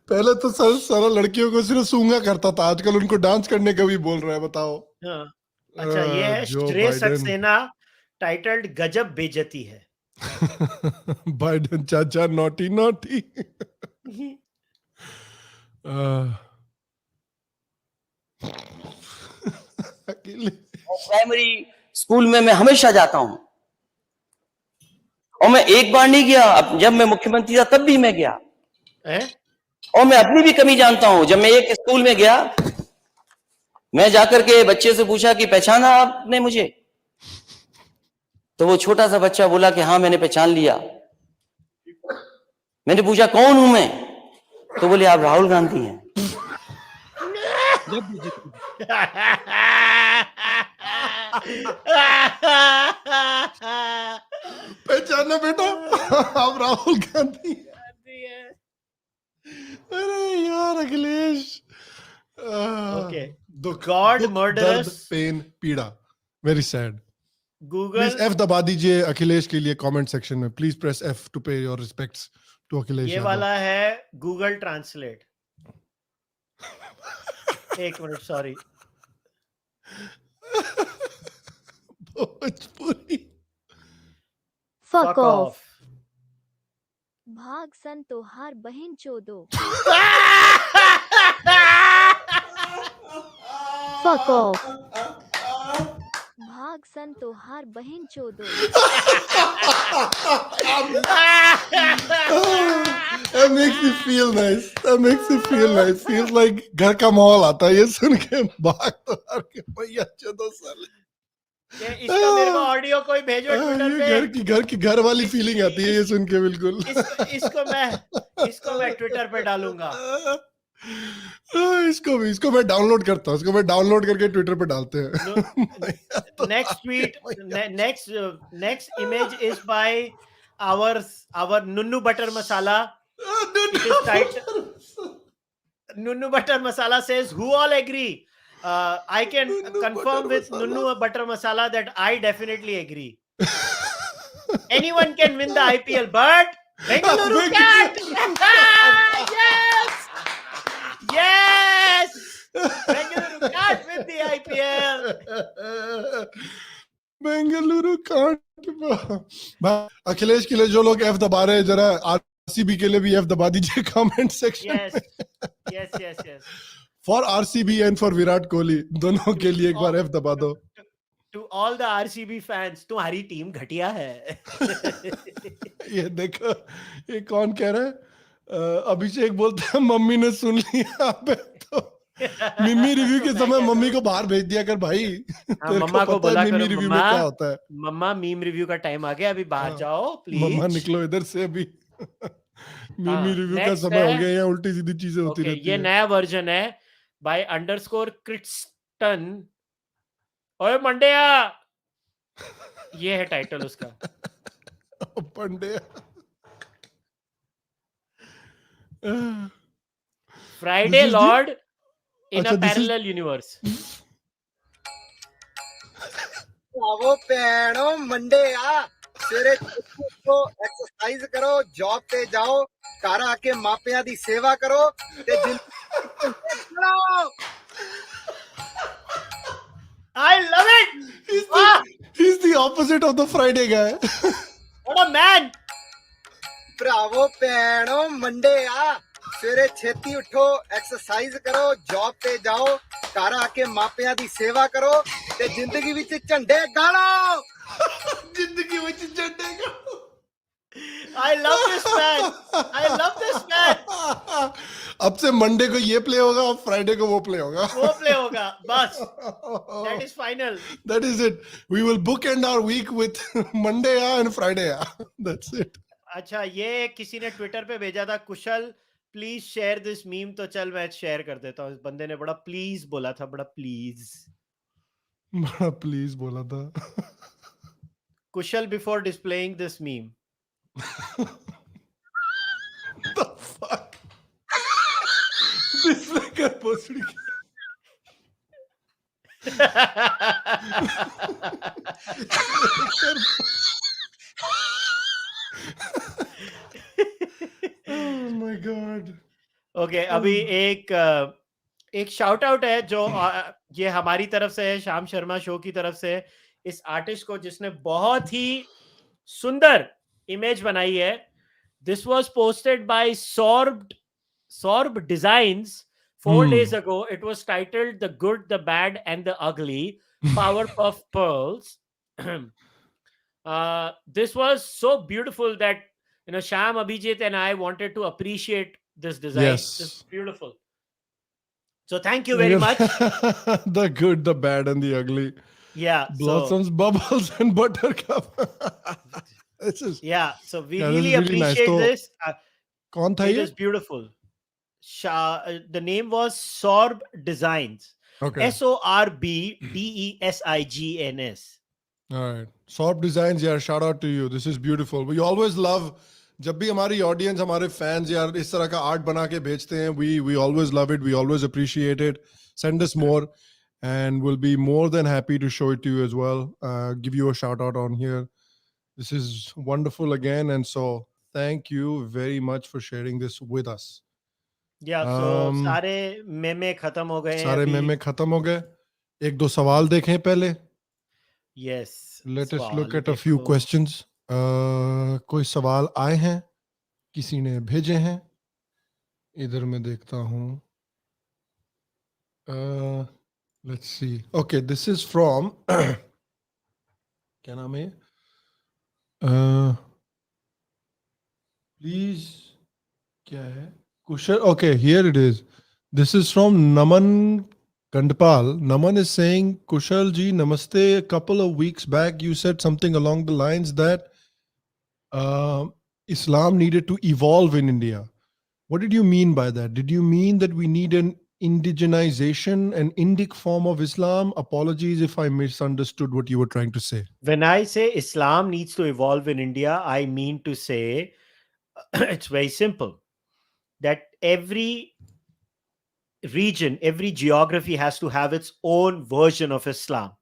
पहले तो सारा लड़कियों को सिर्फ सूंगा करता था, आजकल उनको डांस करने का भी बोल रहा है, बताओ। हाँ। अच्छा, ये है श्रेय सक्सेना, टाइटल्ड गजब बेइज्जती है। बाइडेन चाचा नॉटी नॉटी। प्राइमरी स्कूल में मैं हमेशा जाता हूं, और मैं एक बार नहीं गया, जब मैं मुख्यमंत्री था तब भी मैं गया। और मैं अपनी भी कमी जानता हूं। जब मैं एक स्कूल में गया, मैं जाकर के बच्चे से पूछा कि पहचाना आपने मुझे? तो वो छोटा सा बच्चा बोला कि हाँ मैंने पहचान लिया। मैंने पूछा कौन हूं मैं? तो बोले आप राहुल गांधी हैं। पहचाना बेटा, आप राहुल गांधी। अरे यार Akhilesh. Okay, god murderous, pain, पीड़ा, वेरी सैड। गूगल F दबा दीजिए अखिलेश के लिए कमेंट सेक्शन में, please press F to pay your respects to Akhilesh. ये वाला है गूगल ट्रांसलेट। एक minute, sorry. Bhojpuri. Fuck off. भाग सन तो हार बहन चोदो। Fuck off. भाग सन तो हार बहन चोदो। That makes me feel nice. That makes me feel nice. Feels like घर का माहौल आता है ये सुन के। भाग तो हार के भैया चोदो साले। इसका मेरे को ऑडियो कोई भेजो ट्विटर पे। घर वाली फीलिंग आती है ये सुन के, बिल्कुल। इसको मैं ट्विटर पे डालूंगा। इसको मैं डाउनलोड करता हूँ, इसको मैं डाउनलोड करके ट्विटर पे डालते हैं। Next tweet, next image is by our Nunnu butter masala. Nunnu Butter Masala says, who all agree? I can confirm with Nunnu Butter Masala that I definitely agree. Anyone can win the IPL, but Bengaluru can't. Yes! Bengaluru can't win the IPL. Bengaluru can't. Akhilesh के लिए जो लोग F दबा रहे हैं, जरा RCB के लिए भी F दबा दीजिए comment section. Yes. For RCB and for Virat Kohli, दोनों के लिए एक बार F दबा दो। To all the RCB fans, तुम्हारी टीम घटिया है। ये देखो, ये कौन कह रहा है? अभिषेक बोलते हैं मम्मी ने सुन लिया। तो मिमी रिव्यू के समय मम्मी को बाहर भेज दिया कर भाई। मम्मा को बोला मिमी रिव्यू में क्या होता है? मम्मा मीम रिव्यू का टाइम आ गया, अभी बाहर जाओ प्लीज। मम्मा निकलो इधर से अभी। मिमी रिव्यू का समय हो गया, यहाँ उल्टी सीधी चीजें होती रहती है। ये नया वर्जन है बाय _Crichton ओए मंडिया, ये है टाइटल उसका। Pandya. Friday Lord in a अच्छा, this is parallel universe. ਆਵੋ ਭੈਣੋ ਮੰਡੇ ਆ ਸਵੇਰੇ ਉੱਠੋ ਐਕਸਰਸਾਈਜ਼ ਕਰੋ ਜੌਬ ਤੇ ਜਾਓ ਘਰ ਆ ਕੇ ਮਾਪਿਆਂ ਦੀ ਸੇਵਾ ਕਰੋ ਤੇ I love it. He's the opposite of the Friday guy. What a man. ਭਰਾਵੋ ਭੈਣੋ ਮੰਡੇ ਆ ਸਵੇਰੇ ਛੇਤੀ ਉੱਠੋ ਐਕਸਰਸਾਈਜ਼ ਕਰੋ ਜੌਬ ਤੇ ਜਾਓ ਘਰ ਆ ਕੇ ਮਾਪਿਆਂ ਦੀ ਸੇਵਾ ਕਰੋ ਤੇ ਜ਼ਿੰਦਗੀ ਵਿੱਚ ਝੰਡੇ ਗਾਲੋ ਜ਼ਿੰਦਗੀ ਵਿੱਚ ਝੰਡੇ ਗਾਲੋ। I love this man. I love this man. अब से मंडे को ये प्ले होगा, अब फ्राइडे को वो प्ले होगा। वो प्ले होगा बस। That is final. That is it. We will bookend our week with Monday and Friday. That's it. अच्छा, ये किसी ने ट्विटर पे भेजा था, कुशल प्लीज शेयर दिस मीम। तो चल मैं शेयर कर देता हूँ। इस बंदे ने बड़ा प्लीज बोला था, बड़ा प्लीज बोला था। Kushal before displaying this meme. The fuck? Display कर पोस्टी। Oh my God. Okay, अभी एक शाउट आउट है जो ये हमारी तरफ से है, श्याम शर्मा शो की तरफ से, इस आर्टिस्ट को जिसने बहुत ही सुंदर इमेज बनाई है। This was posted by Sorb designs 4 days ago. It was titled "The Good, the Bad, and the Ugly: Powerpuff Pearls." This was so beautiful that Sham, Abhijit, and I wanted to appreciate this design. Yes. This is beautiful. So thank you very much. The good, the bad, and the ugly. Yeah. Blossoms, bubbles, and buttercup. This is, yeah. So we yeah, really appreciate this. कौन था It ये? is beautiful. The name was Sorb Designs. Okay. SORBDESIGNS. All right. Sorb Designs, यार, shout out to you. This is beautiful. We always love, जब भी हमारी audience, हमारे fans यार इस तरह का art बना के भेजते हैं, we always love it. We always appreciate it. Send us more, and we'll be more than happy to show it to you as well. Give you a shout out on here. This is wonderful again, and so thank you very much for sharing this with us. Yeah. So सारे मेमे खत्म हो गए हैं। सारे मेमे खत्म हो गए। एक दो सवाल देखें पहले। Yes. Let us look at a few questions. कोई सवाल आए हैं, किसी ने भेजे हैं, इधर मैं देखता हूँ। Let's see. Okay, this is from क्या नाम है? Please, क्या है? Kushal. Okay, here it is. This is from Naman Kandpal. Naman is saying, Kushal ji, namaste. A couple of weeks back, you said something along the lines that Islam needed to evolve in India. What did you mean by that? Did you mean that we need an indigenization, an Indic form of Islam? Apologies if I misunderstood what you were trying to say. When I say Islam needs to evolve in India, I mean to say it's very simple. That every region, every geography has to have its own version of Islam.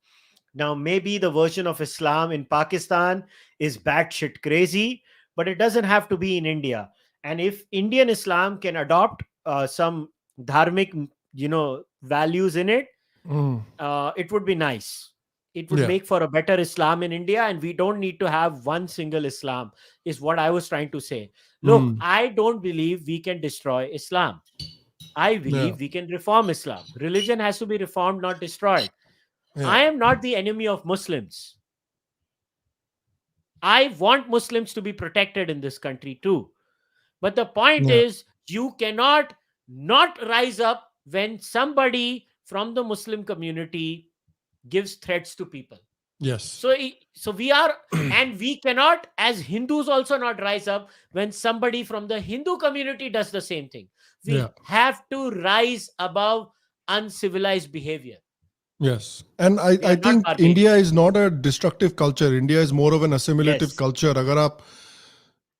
Now, maybe the version of Islam in Pakistan is batshit crazy, but it doesn't have to be in India. And if Indian Islam can adopt some dharmic, values in it, it would be nice. It would make for a better Islam in India, and we don't need to have one single Islam, is what I was trying to say. Look, I don't believe we can destroy Islam. I believe we can reform Islam. Religion has to be reformed, not destroyed. I am not the enemy of Muslims. I want Muslims to be protected in this country too. But the point is, you cannot not rise up when somebody from the Muslim community gives threats to people. Yes. So we are, and we cannot, as Hindus, also not rise up when somebody from the Hindu community does the same thing. We have to rise above uncivilized behavior. Yes, and I think India is not a destructive culture. India is more of an assimilative culture. अगर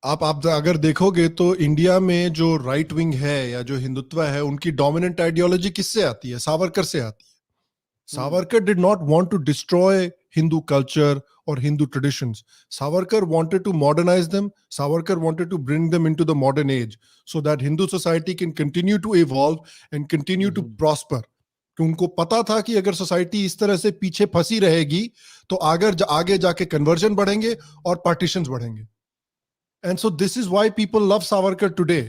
आप अगर देखोगे तो India में जो right wing है या जो हिंदुत्व है, उनकी डोमिनेंट आइडियोलॉजी किससे आती है? सावरकर से आती है. Savarkar did not want to destroy Hindu culture or Hindu traditions. Savarkar wanted to modernize them. Savarkar wanted to bring them into the modern age so that Hindu society can continue to evolve and continue to prosper. कि उनको पता था कि अगर society इस तरह से पीछे फंसी रहेगी तो आगे जाके कन्वर्जन बढ़ेंगे और पार्टीशंस बढ़ेंगे. And so this is why people love Savarkar today.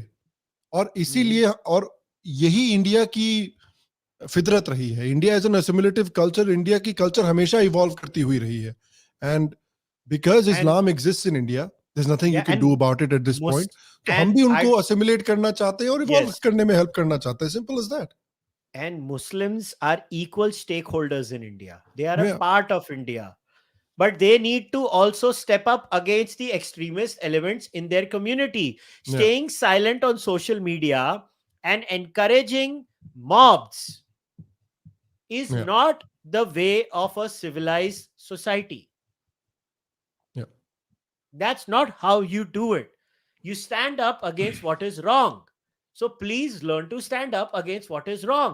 और इसीलिए और यही इंडिया की फितरत रही है. India is an assimilative culture. India की कल्चर हमेशा इवॉल्व करती हुई रही है. And because Islam exists in India, there is nothing you can do about it at this point. तो हम भी उनको असिमिलेट करना चाहते हैं और इवॉल्व करने में हेल्प करना चाहते हैं. Simple as that. And Muslims are equal stakeholders in India. They are a part of India. But they need to also step up against the extremist elements in their community. Staying silent on social media and encouraging mobs is not the way of a civilized society. That's not how you do it. You stand up against what is wrong. So please learn to stand up against what is wrong.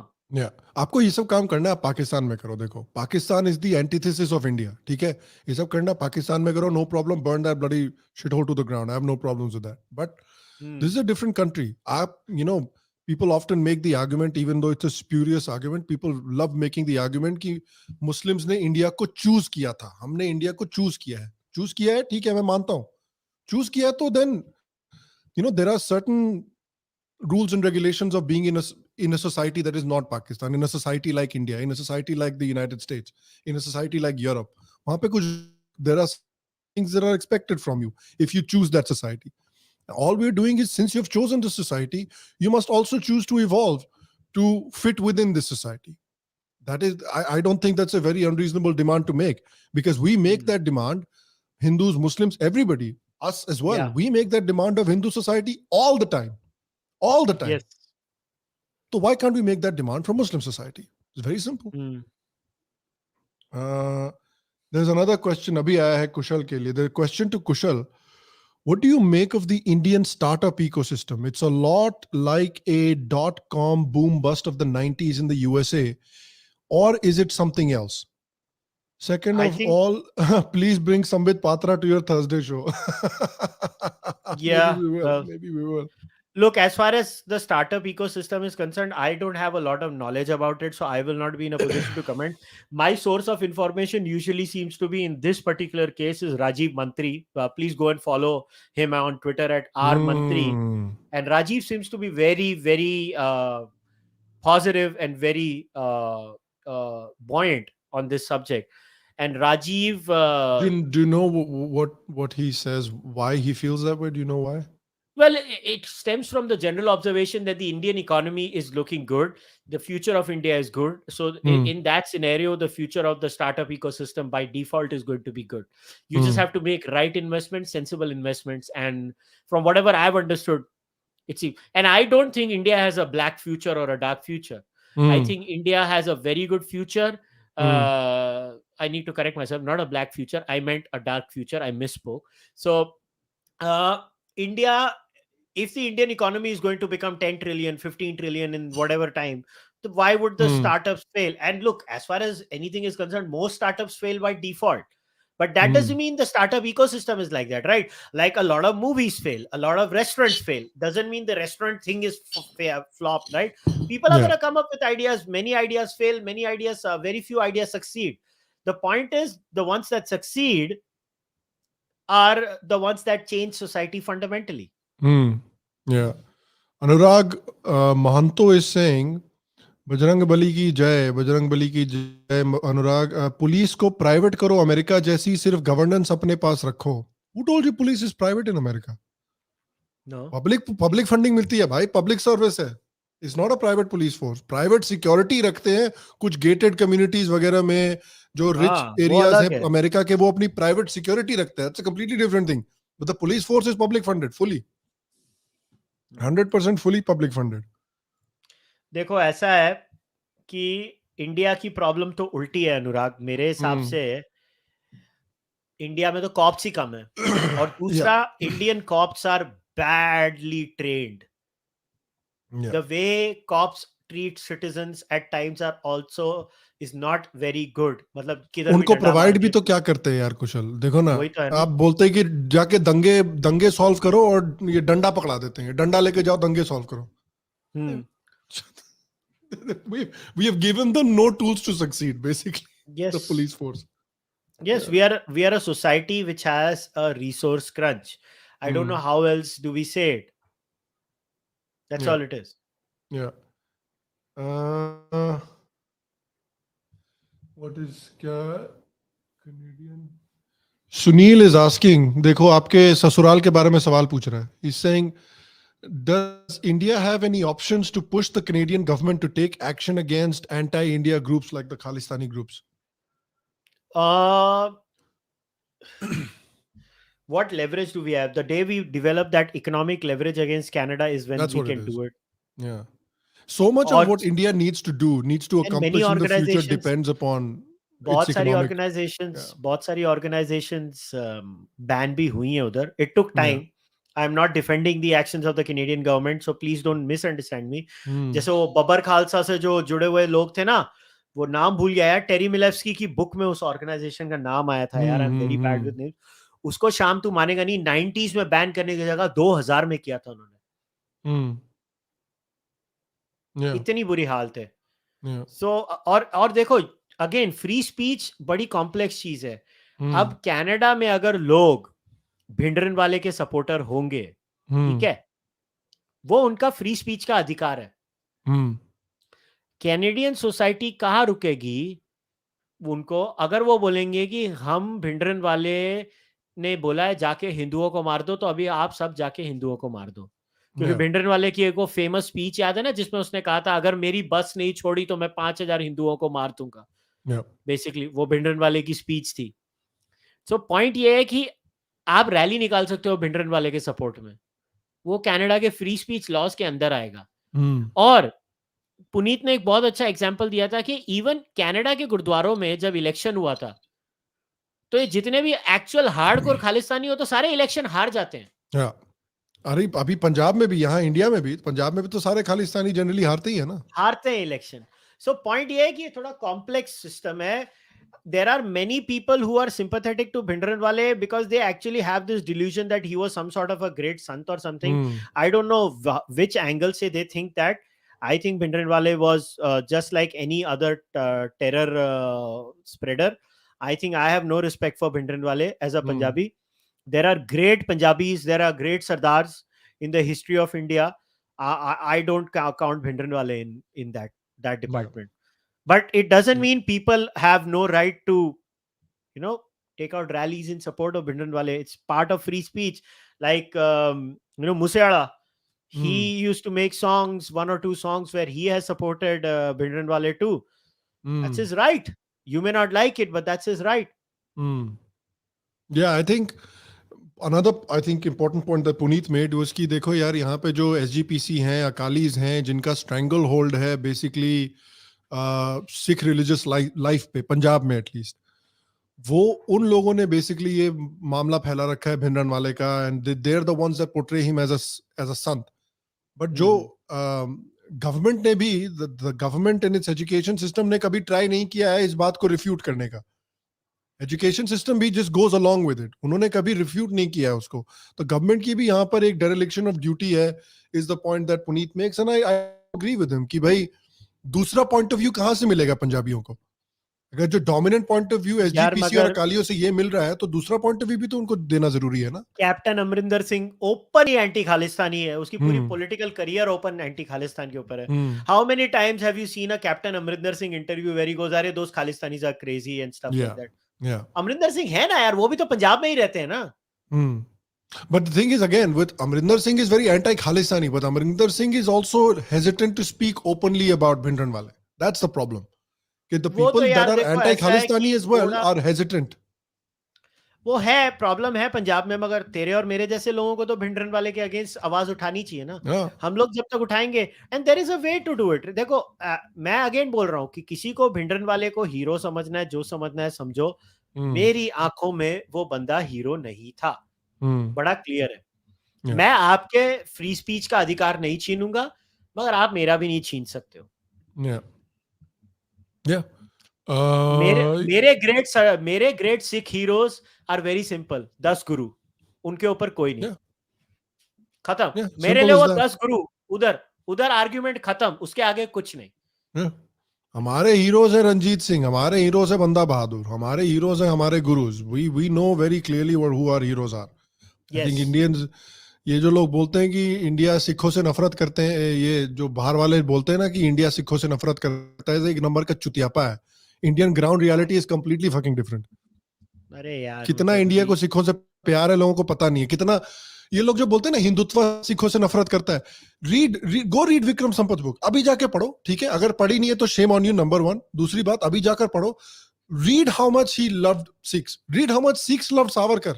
आपको ये सब काम करना है, आप पाकिस्तान में करो. देखो, Pakistan is the antithesis of India. ठीक है, ये सब करना पाकिस्तान में करो. No problem. Burn that bloody shit hole to the ground. I have no problems with that. But this is a different country. आप people often make the argument, even though it's a spurious argument, people love making the argument कि Muslims ने India को choose किया था. हमने India को choose किया है. चूज किया है, ठीक है, मैं मानता हूं. चूज किया तो then there are certain rules and regulations of being in a society that is not Pakistan, in a society like India, in a society like the United States, in a society like Europe. वहां पे कुछ there are things that are expected from you if you choose that society. All we're doing is, since you've chosen this society, you must also choose to evolve to fit within this society. That is, I don't think that's a very unreasonable demand to make, because we make that demand, Hindus, Muslims, everybody, us as well. We make that demand of Hindu society all the time. All the time. Yes. So why can't we make that demand from Muslim society? It's very simple. There's another question. Abhi aaya hai Kushal ke liye. The question to Kushal: what do you make of the Indian startup ecosystem? It's a lot like a .com boom bust of the 90s in the USA, or is it something else? Second of all, please bring Sambit Patra to your Thursday show. Maybe we will. Look, as far as the startup ecosystem is concerned, I don't have a lot of knowledge about it, so I will not be in a position to comment. My source of information usually seems to be, in this particular case, is Rajiv Mantri. Please go and follow him on Twitter at @rmantri. And Rajiv seems to be very, very positive and very buoyant on this subject. And Rajiv... do you know what he says, why he feels that way? Do you know why? Well, it stems from the general observation that the Indian economy is looking good. The future of India is good. So in that scenario, the future of the startup ecosystem by default is going to be good. You just have to make right investments, sensible investments. And from whatever I've understood, and I don't think India has a black future or a dark future. I think India has a very good future. I need to correct myself. Not a black future. I meant a dark future. I misspoke. So India... if the Indian economy is going to become 10 trillion, 15 trillion in whatever time, then why would the startups fail? And look, as far as anything is concerned, most startups fail by default. But that doesn't mean the startup ecosystem is like that, right? Like a lot of movies fail, a lot of restaurants fail. Doesn't mean the restaurant thing is flop, right? People are going to come up with ideas. Many ideas fail. Very few ideas succeed. The point is, the ones that succeed are the ones that change society fundamentally. Yeah. Anurag Mahanto is saying, Bajrang Bali की जय, बजरंग बली की जय. अनुराग, police को private करो, America जैसी, सिर्फ governance अपने पास रखो. Who told you police is private in America? No. Public funding मिलती है भाई, public service है. It's not a private police force. Private security रखते हैं कुछ gated communities वगैरह में, जो rich areas है अमेरिका के, वो अपनी private security रखते हैं. It's a completely different thing. But the police force is public funded, fully. 100% fully public funded. देखो, ऐसा है कि इंडिया की प्रॉब्लम तो उल्टी है अनुराग, मेरे हिसाब से इंडिया में तो कॉप्स ही कम है, और दूसरा Indian cops are badly trained. The way cops treat citizens at times are also is not very good. मतलब किधर उनको प्रोवाइड भी तो क्या करते हैं यार कुशल, देखो ना, तो आप बोलते हैं कि जाके दंगे सॉल्व करो और ये डंडा पकड़ा देते हैं, डंडा लेके जाओ दंगे सॉल्व करो. we have given them no tools to succeed, basically. Yes. The police force. Yes, we are a society which has a resource crunch. I don't know how else do we say it. That's all it is. Yeah. What is Canadian? Sunil is asking, देखो आपके ससुराल के बारे में सवाल पूछ रहा है. He's saying, does India have any options to push the Canadian government to take action against anti-India groups like the Khalistani groups? What leverage do we have? The day we develop that economic leverage against Canada is when we can do it. Yeah. So much of what India needs to accomplish in the future depends upon बहुत सारी organizations ban भी हुई हैं उधर. It took time. I'm not defending the actions of the Canadian government, so please don't misunderstand me. जैसे वो बबर खालसा से जो जुड़े हुए लोग थे ना, वो नाम भूल गया यार, टेरी मिलेव्स्की की बुक में उस ऑर्गेनाइजेशन का नाम आया था यार. I'm very bad with names. उसको शाम तू मानेगा नहीं, 90s में बैन करने की जगह 2000 में किया था उन्होंने. इतनी बुरी हालत है. So और देखो अगेन, फ्री स्पीच बड़ी कॉम्प्लेक्स चीज है. अब कनाडा में अगर लोग भिंडरन वाले के सपोर्टर होंगे, ठीक है, वो उनका फ्री स्पीच का अधिकार है. कैनेडियन सोसाइटी कहाँ रुकेगी उनको अगर वो बोलेंगे कि हम भिंडरन वाले ने बोला है जाके हिंदुओं को मार दो, तो अभी आप सब जाके हिंदुओं को मार दो. क्योंकि भिंडरन वाले की एक वो फेमस स्पीच याद है ना, जिसमें उसने कहा था अगर मेरी बस नहीं छोड़ी तो मैं 5000 हिंदुओं को मार दूंगा. बेसिकली वो भिंडरन वाले की स्पीच थी. सो पॉइंट ये है कि आप रैली निकाल सकते हो भिंडरन वाले के सपोर्ट में, वो कनाडा के फ्री स्पीच लॉज के अंदर आएगा. और पुनीत ने एक बहुत अच्छा एग्जांपल दिया था कि इवन कनाडा के गुरुद्वारों में जब इलेक्शन हुआ था, तो ये जितने भी एक्चुअल हार्डकोर खालिस्तानी हो तो सारे इलेक्शन हार जाते हैं. अरे अभी पंजाब में भी, यहाँ इंडिया में भी, पंजाब में भी तो सारे खालिस्तानी जनरली हारते ही है ना, हारते हैं इलेक्शन. सो पॉइंट ये है कि ये थोड़ा कॉम्प्लेक्स सिस्टम है. There are many people who are sympathetic to Bhindranwale because they actually have this delusion that he was some sort of a great sant or something. I don't know which angle say they think that. I think Bhindranwale was just like any other terror spreader. I think I have no respect for Bhindranwale as a Punjabi. There are great Punjabis, there are great Sardars in the history of India. I don't count Bhindranwale in that department. But it doesn't mean people have no right to, take out rallies in support of Bhindranwale. It's part of free speech. Like, Museala, he used to make songs, 1 or 2 songs where he has supported Bhindranwale too. That's his right. You may not like it, but that's his right. Yeah, I think another important point that Puneet made was कि देखो यार, यहाँ पे जो SGPC हैं, अकालीज हैं, जिनका strangle hold है बेसिकली सिख रिलीजियस लाइफ पे, पंजाब में एटलीस्ट, वो उन लोगों ने बेसिकली ये मामला फैला रखा है भिंडरनवाले का, and they are the ones that portray him as a sant. But जो गवर्नमेंट ने भी, the government and its education system ने कभी ट्राई नहीं किया है इस बात को रिफ्यूट करने का. एजुकेशन सिस्टम भी just goes along with it, उन्होंने कभी रिफ्यूट नहीं किया है उसको. तो गवर्नमेंट की भी यहाँ पर एक डेरिलेक्शन ऑफ ड्यूटी है, is the point that Puneet makes, and I agree with him कि भाई दूसरा पॉइंट ऑफ व्यू कहां से मिलेगा पंजाबियों को. अगर जो dominant point of view SGPC और अकालियों से ये मिल रहा है, तो दूसरा पॉइंट ऑफ व्यू भी तो उनको देना जरूरी है ना. कैप्टन अमरिंदर सिंह ओपन ही एंटी खालिस्तानी है, उसकी पूरी political career open anti Khalistan के ऊपर है. How many times have you seen a captain Amarinder Singh interview where he goes, अरे those Khalistanis are crazy and stuff like that. Amarinder Singh है ना यार, वो भी तो पंजाब में ही रहते हैं ना. But the thing is, again, with Amrinder Singh is very anti-Khalistani, but Amrinder Singh is also hesitant to speak openly about Bhindranwale. That's the problem. The people that are anti-Khalistani as well are hesitant. वो है, problem है पंजाब में, मगर तेरे और मेरे जैसे लोगों को तो भिंडरन वाले के अगेंस्ट आवाज उठानी चाहिए ना। हम लोग जब तक उठाएंगे, and there is a way to do it. देखो मैं अगेन बोल रहा हूँ कि किसी को भिंडरन वाले को हीरो समझना है, जो समझना है समझो। मेरी आंखों में वो बंदा हीरो नहीं था, बड़ा क्लियर है। मैं आपके फ्री स्पीच का अधिकार नहीं छीनूंगा, मगर आप मेरा भी नहीं छीन सकते हो। मेरे great Sikh heroes are very simple. 10 Guru, उनके ऊपर कोई नहीं, खत्म। मेरे लिए वो 10 गुरु, उधर आर्ग्यूमेंट खत्म, उसके आगे कुछ नहीं। हमारे हीरोज है रंजीत सिंह, हमारे हीरोज है बंदा बहादुर, हमारे हीरोज है हमारे gurus. We know very clearly who our heroes are. I think Indians, ये जो लोग बोलते हैं कि इंडिया सिखों से नफरत करते हैं, ये जो बाहर वाले बोलते हैं ना कि इंडिया सिखों से नफरत करता है, एक नंबर का चुतियापा है। Indian ground reality is completely fucking different. अरे यार, कितना इंडिया को सिखों से प्यार है लोगों को पता नहीं है। कितना ये लोग जो बोलते हैं ना हिंदुत्व सिखों से नफरत करता है, go read Vikram Sampath book, अभी जाके पढ़ो, ठीक है? अगर पढ़ी नहीं है तो शेम ऑन यू, नंबर 1। दूसरी बात, अभी जाकर पढ़ो, read how much he loved Sikhs, read how much Sikhs loved Savarkar.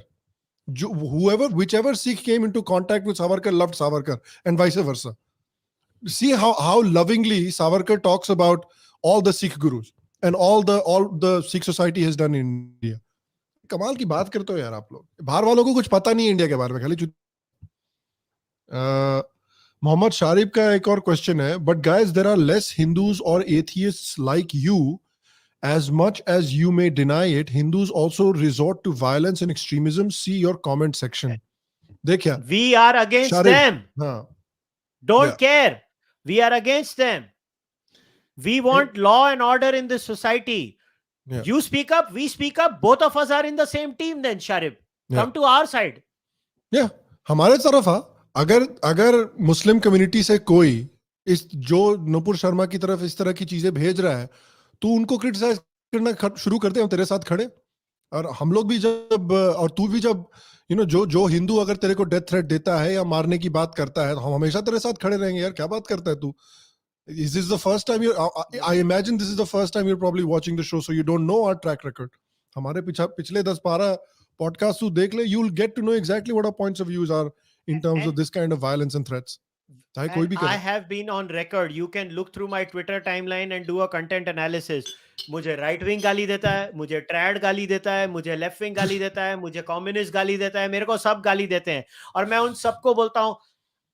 Whichever Sikh came into contact with Savarkar loved Savarkar, and vice versa. See how lovingly Savarkar talks about all the Sikh gurus and all the Sikh society has done in India. कमाल की बात करते हो यार आप लोग। बाहर वालों को कुछ पता नहीं है इंडिया के बारे में, खाली मोहम्मद शारिफ का एक और क्वेश्चन है, but guys there are less Hindus और atheists like you. As much as you may deny it, Hindus also resort to violence and extremism. See your comment section. देखिए, we are against them. Don't care. We are against them. We want law and order in this society. You speak up, we speak up. Both of us are in the same team. Then Sharif, come to our side. हमारे तरफ आ। अगर Muslim community से कोई इस जो नुपुर शर्मा की तरफ इस तरह की चीजें भेज रहा है, तू उनको क्रिटिसाइज करना शुरू करते हैं, हम तेरे साथ खड़े। और हम लोग भी जब, और तू भी जब, जो हिंदू अगर तेरे को डेथ थ्रेट देता है या मारने की बात करता है, तो हम हमेशा तेरे साथ खड़े रहेंगे। यार क्या बात करता है तू? Is this the first time I imagine this is the first time you're probably watching the show, so you don't know our track record. हमारे पिछले 10-12 पॉडकास्ट तू देख ले, you'll get to know exactly what our points of views are in terms of this kind of violence and threats. I have been on record. You can look through my Twitter timeline and do a content analysis. मुझे right wing गाली देता है, मुझे trade गाली देता है, मुझे left wing गाली देता है, मुझे कम्युनिस्ट गाली देता है, मेरे को सब गाली देते हैं, और मैं उन सबको बोलता हूं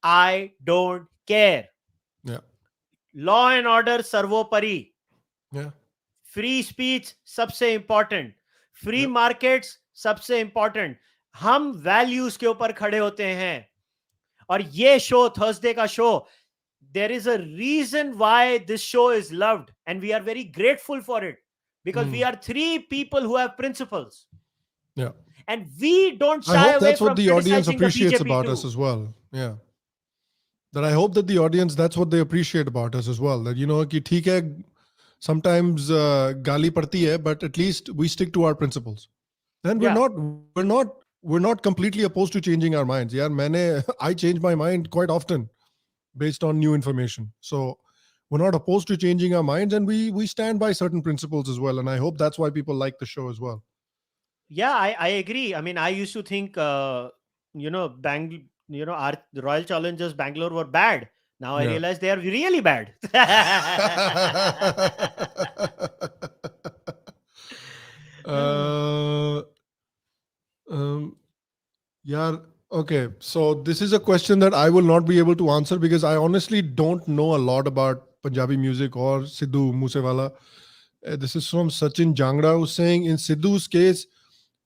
I don't care. Law and order सर्वोपरि, फ्री स्पीच सबसे इंपॉर्टेंट, फ्री मार्केट्स सबसे इंपॉर्टेंट। हम वैल्यूज के ऊपर खड़े होते हैं। और ये शो, थर्सडे का show, there is a reason why this show is loved, and we are very grateful for it, because we are 3 people who have principles. And we don't shy away from criticizing the BJP too. I hope that's what the audience appreciates about us as well. That I hope that the audience, that's what they appreciate about us as well. That, कि ठीक है, sometimes गाली पड़ती है, but at least we stick to our principles. And we're not completely opposed to changing our minds. I change my mind quite often based on new information. So we're not opposed to changing our minds, and we stand by certain principles as well. And I hope that's why people like the show as well. Yeah, I agree. I mean, I used to think, our Royal Challengers Bangalore were bad. Now I realize they are really bad. Okay, so this is a question that I will not be able to answer, because I honestly don't know a lot about Punjabi music or Sidhu Moosewala. This is from Sachin Jangra, who's saying, in Sidhu's case,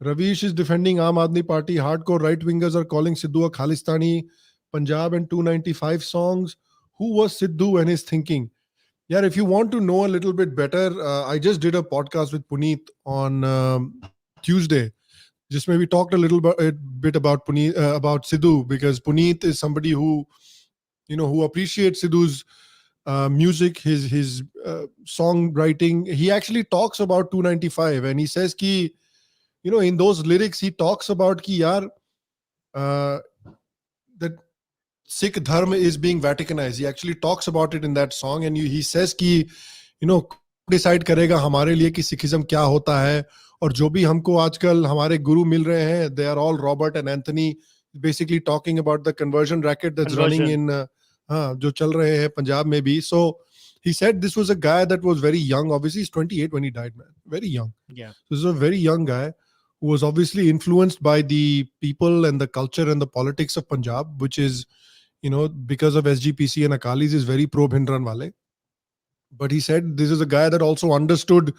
Ravish is defending Aam Aadmi Party. Hardcore right-wingers are calling Sidhu a Khalistani. Punjab and 295 songs. Who was Sidhu and his thinking? Yeah, if you want to know a little bit better, I just did a podcast with Puneet on Tuesday. Just maybe talked a little bit about Puneet, about Sidhu, because Puneet is somebody who, who appreciates Sidhu's music, his songwriting. He actually talks about 295, and he says ki, in those lyrics, he talks about ki yaar, that Sikh Dharma is being Vaticanized. He actually talks about it in that song, and he says ki, decide करेगा हमारे लिए कि Sikhism क्या होता है. और जो भी हमको आजकल हमारे गुरु मिल रहे हैं, they are all Robert and Anthony basically talking about the conversion racket that's running in जो चल रहे हैं पंजाब में भी. So he said this was a guy that was very young. Obviously he's 28 when he died, man. Very young. Yeah. So this is a very young guy who was obviously influenced by the people and the culture and the politics of Punjab, which is, because of SGPC and Akalis is very pro Bhindran wale. But he said this is a guy that also understood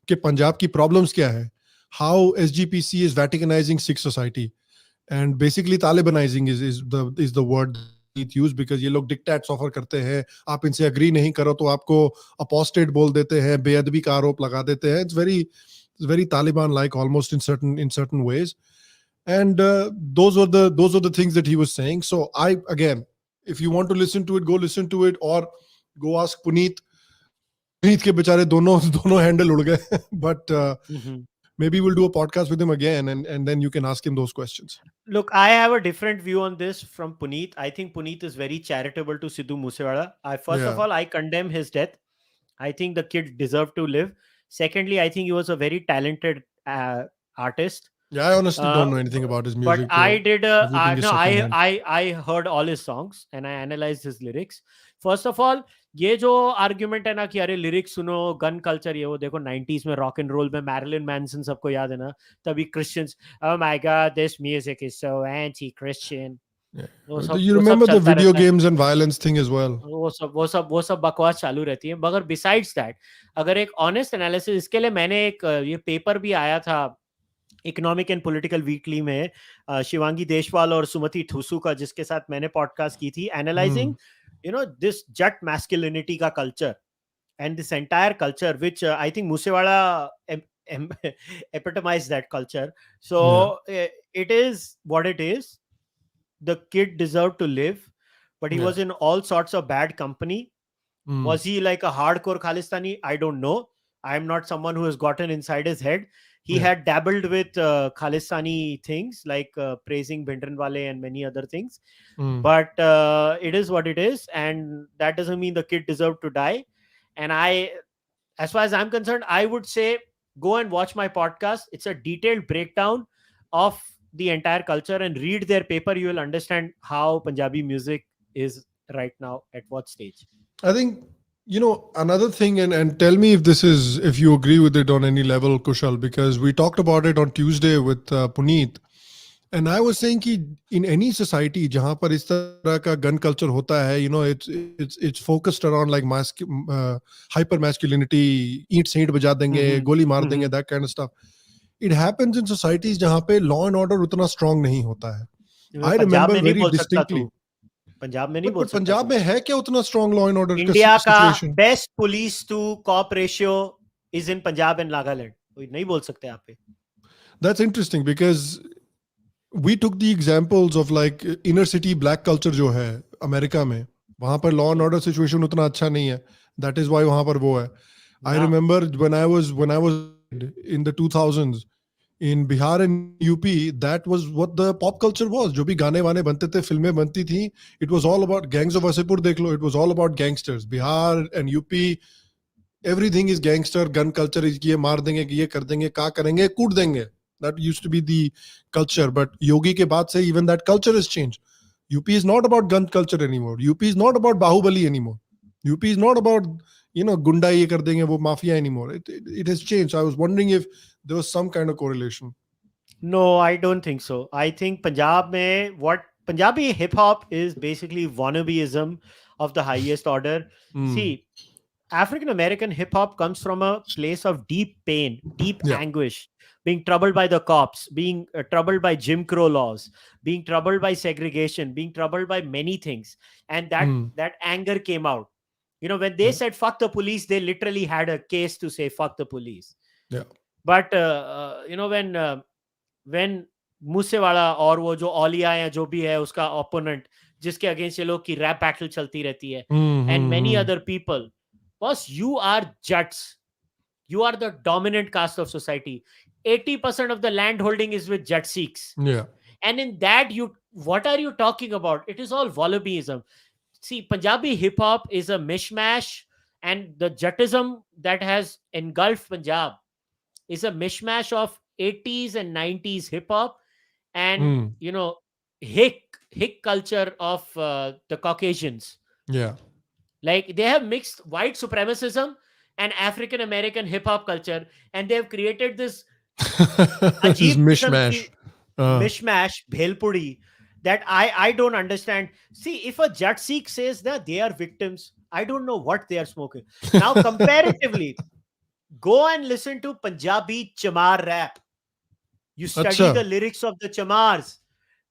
कि पंजाब की problems क्या है, how SGPC is Vaticanizing Sikh society, and basically Talibanizing is the word it used, because ये लोग dictats offer करते हैं, आप इनसे agree नहीं करो तो आपको apostate बोल देते हैं, बेअदबी का आरोप लगा देते हैं. It's very Taliban like almost in certain ways, and those were the things that he was saying. So again, if you want to listen to it, go listen to it, or go ask Puneet के बेचारे दोनों handle उड़ गए. But maybe we'll do a podcast with him again, and then you can ask him those questions. Look, I have a different view on this from Puneet. I think Puneet is very charitable to Sidhu Moosewala. First of all, I condemn his death. I think the kid deserved to live. Secondly, I think he was a very talented artist. Yeah, I honestly don't know anything about his music. But I did. I heard all his songs and I analyzed his lyrics. First of all, ये जो argument है ना कि अरे lyrics सुनो, gun culture, ये वो देखो 90s में रॉक एंड रोल में मैरिलिन मैनसन सबको याद है ना, तभी Christians, oh my god, this music is so anti-Christian. You remember the video games and violence thing as well. वो सब बकवास चालू रहती है. मगर बिसाइड्स दैट, अगर एक ऑनेस्ट एनालिसिस, इसके लिए मैंने एक ये पेपर भी आया था इकोनॉमिक एंड पॉलिटिकल वीकली में, शिवांगी देशवाल और सुमति थुसू का, जिसके साथ मैंने पॉडकास्ट की थी, analysing this jat masculinity ka culture and this entire culture, which I think Moosewala epitomized that culture. So it is what it is. The kid deserved to live, but he was in all sorts of bad company. Was he like a hardcore Khalistani? I don't know. I am not someone who has gotten inside his head. He had dabbled with Khalistani things like praising Bhindranwale and many other things. But it is what it is. And that doesn't mean the kid deserved to die. And as far as I'm concerned, I would say go and watch my podcast. It's a detailed breakdown of the entire culture, and read their paper. You will understand how Punjabi music is right now, at what stage. I think, another thing, and tell me if you agree with it on any level, Kushal, because we talked about it on Tuesday with Puneet, and I was saying कि in any society जहाँ पर इस तरह का gun culture होता है, it's focused around like hyper masculinity, ईंट Saint बजा देंगे, गोली मार देंगे, that kind of stuff. It happens in societies जहाँ पे law and order उतना strong नहीं होता है. I remember very distinctly. Punjab में नहीं बोल सकता. पंजाब में है क्या उतना strong law and order? India का best police to cop ratio is in Punjab and Nagaland. कोई नहीं बोल सकते यहाँ पे. That's interesting because we took the examples of like inner city black culture जो है अमेरिका में, वहाँ पर law and order situation उतना अच्छा नहीं है. That is why वहाँ पर वो है. I remember when I was in the 2000s in Bihar and UP, that was what the pop culture was. जो भी गाने वाने बनते थे, फिल्में बनती थी, it was all about gangs of Wasseypur. देख लो, it was all about gangsters. Bihar and UP, everything is gangster. Gun culture is ये मार देंगे, ये कर देंगे, क्या करेंगे, कूट देंगे. That used to be the culture. But Yogi के बाद से even that culture has changed. UP is not about gun culture anymore. UP is not about Bahubali anymore. UP is not about gunda ye kar denge wo mafia anymore. It has changed. So I was wondering if there was some kind of correlation. No, I don't think so. I think Punjabi hip hop is basically wannabeism of the highest order. See, African American hip hop comes from a place of deep pain, deep anguish, being troubled by the cops, being troubled by Jim Crow laws, being troubled by segregation, being troubled by many things. And that anger came out. When they said fuck the police, they literally had a case to say fuck the police. Yeah. But when Moosewala और वो जो औलिया या जो भी है उसका opponent, जिसके against ये लोग की rap battle चलती रहती है, and many other people, boss, you are Jats. You are the dominant caste of society. 80% of the land holding is with Jat Sikhs. Yeah. And in that, what are you talking about? It is all wallabyism. See, Punjabi hip hop is a mishmash And the Jatism that has engulfed Punjab is a mishmash of 80s and 90s hip hop and hick culture of the Caucasians. Yeah. Like they have mixed white supremacism and African American hip hop culture, and they have created this This mishmash. Mishmash, bhelpudi, that I don't understand. See, if a Jat Sikh says that they are victims, I don't know what they are smoking. Now, comparatively, go and listen to Punjabi Chamar rap. You study the lyrics of the Chamars.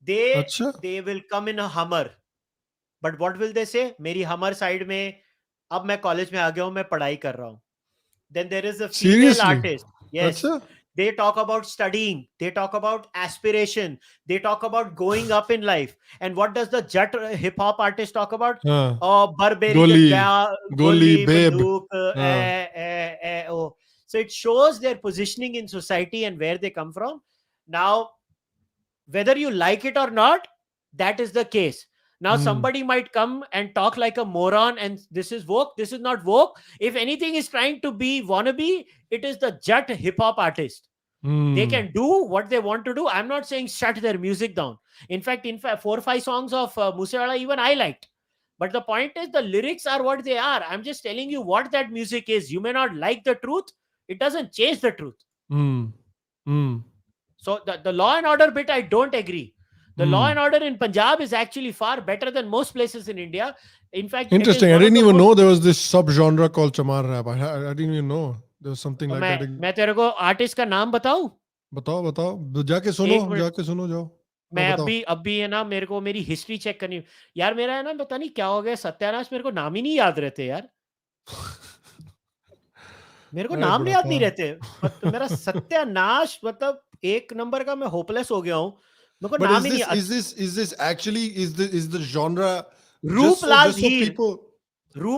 They will come in a Hummer. But what will they say? मेरी Hummer side में अब मैं college में आ गया हूँ, मैं पढ़ाई कर रहा हूँ. Then there is a female artist. Yes. They talk about studying. They talk about aspiration. They talk about going up in life. And what does the Jat hip hop artist talk about? Oh, Barbary, Goli, babe. Oh. So it shows their positioning in society and where they come from. Now, whether you like it or not, that is the case. Now, somebody might come and talk like a moron and this is woke, this is not woke. If anything is trying to be wannabe, it is the Jat hip-hop artist. They can do what they want to do. I'm not saying shut their music down. In fact, 4 or 5 songs of Musewala even I liked. But the point is the lyrics are what they are. I'm just telling you what that music is. You may not like the truth. It doesn't change the truth. So the law and order bit, I don't agree. The law and order in Punjab is actually far better than most places in India. In fact, interesting. I didn't even know there was this sub-genre called Chamar rap. I didn't even know there was something like that. मैं तेरे को artist का नाम बताऊं? बताओ जाके सुनो जाओ. मैं अभी है ना, मेरे को मेरी हिस्ट्री चेक करनी यार. मेरा है ना, पता नहीं क्या हो गया, सत्यानाश मेरे को नाम ही नहीं याद रहते यार. मेरे को नाम नहीं याद नहीं रहते. मेरा सत्यानाश मतलब एक नंबर का मैं होपलेस हो गया हूं. But is this actually is the genre Rooplal Dheer?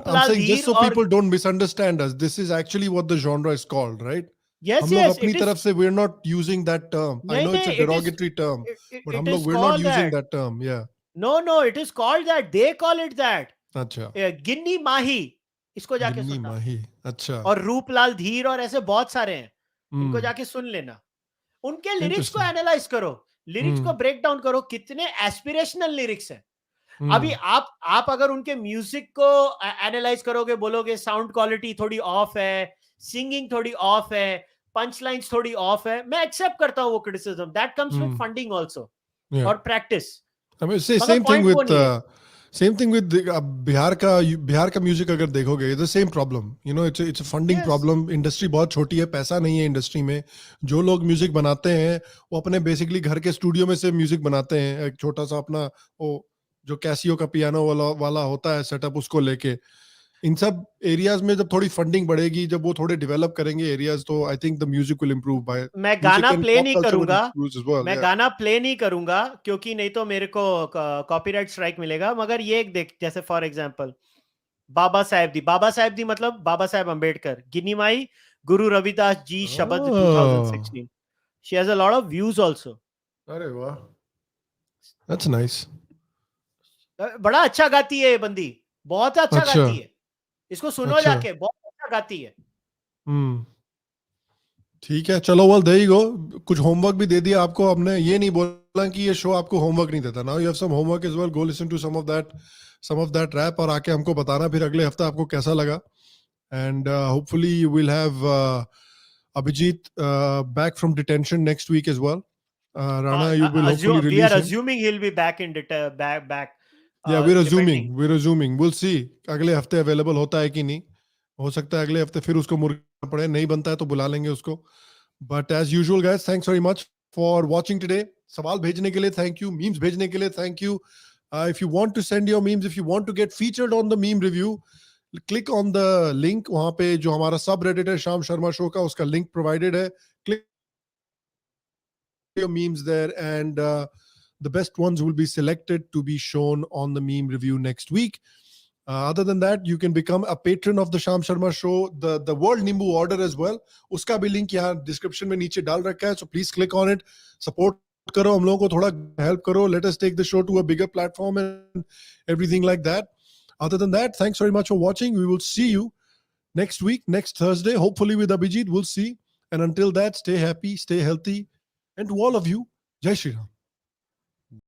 I'm saying just so people don't misunderstand us. This is actually what the genre is called, right? Yes, yes. अपनी तरफ से we're not using that term. I know it's a derogatory term, but we're not using that term. Yeah. No, it is called that. They call it that. अच्छा. गिन्नी माही. इसको जाके गिन्नी माही. अच्छा. और रूपलाल धीर और ऐसे बहुत सारे हैं. इनको जाके सुन लेना. उनके लिरिक्स को एनालाइज करो. लिरिक्स को ब्रेक डाउन करो. कितने एस्पिरेशनल लिरिक्स हैं. अभी आप अगर उनके म्यूजिक को एनालाइज करोगे, बोलोगे साउंड क्वालिटी थोड़ी ऑफ है, सिंगिंग थोड़ी ऑफ है, पंच लाइन्स थोड़ी ऑफ है, मैं एक्सेप्ट करता हूं वो criticism. That comes with funding also और practice. I mean, say same thing with Bihar का म्यूजिक अगर देखोगे, the same problem. You know, it's a funding problem. Industry बहुत छोटी है, पैसा नहीं है इंडस्ट्री में. जो लोग म्यूजिक बनाते हैं वो अपने बेसिकली घर के स्टूडियो में से म्यूजिक बनाते हैं. एक छोटा सा अपना वो जो कैसियो का पियानो वाला होता है सेटअप, उसको लेके इन सब एरियाज में जब थोड़ी फंडिंग बढ़ेगी, जब वो थोड़े डेवलप करेंगे एरियाज, तो I think the music will improve. By मैं गाना प्ले नहीं करूंगा क्योंकि नहीं तो मेरे को कॉपीराइट स्ट्राइक मिलेगा. मगर ये देख, जैसे फॉर एग्जांपल बाबा साहेब दी मतलब बाबा साहेब अंबेडकर. गिन्नी माई गुरु रविदास जी शब्द 2016. She has a lot of views also. अरे वाह, that's nice. बड़ा अच्छा गाती है ये बंदी, बहुत अच्छा गाती है. इसको सुनो जाके, बहुत अच्छा गाती है. ठीक है, चलो. well there you go. कुछ होमवर्क भी दे दिया आपको हमने. ये नहीं बोला कि ये शो आपको होमवर्क नहीं देता. Now you have some homework as well. Go listen to some of that rap और आके हमको बताना फिर अगले हफ्ते आपको कैसा लगा. And hopefully you will have Abhijit back from detention next week as well. Rana, you will hopefully release him. We are assuming he'll be back in back. Yeah, we're assuming. We'll see. अगले हफ्ते available होता है कि नहीं. हो सकता है अगले हफ्ते फिर उसको मुर्गा पड़े. नहीं बनता है तो बुला लेंगे उसको. But as usual, guys, thanks very much for watching today. सवाल भेजने के लिए thank you. Memes भेजने के लिए thank you. If you want to send your memes, if you want to get featured on the meme review, click on the link. वहाँ पे जो हमारा subreddit है शाम शर्मा शो का, उसका link provided है. Click your memes there and the best ones will be selected to be shown on the meme review next week. Other than that, you can become a patron of the Sham Sharma show, the World Nimbu order as well. Uska bhi link yahan description mein niche dal rakha hai, so please click on it. Support karo, hum logon ko thoda help karo. Let us take the show to a bigger platform and everything like that. Other than that, thanks very much for watching. We will see you next week, next Thursday, hopefully with Abhijit. We'll see. And until that, stay happy, stay healthy. And to all of you, Jai Shri Ram.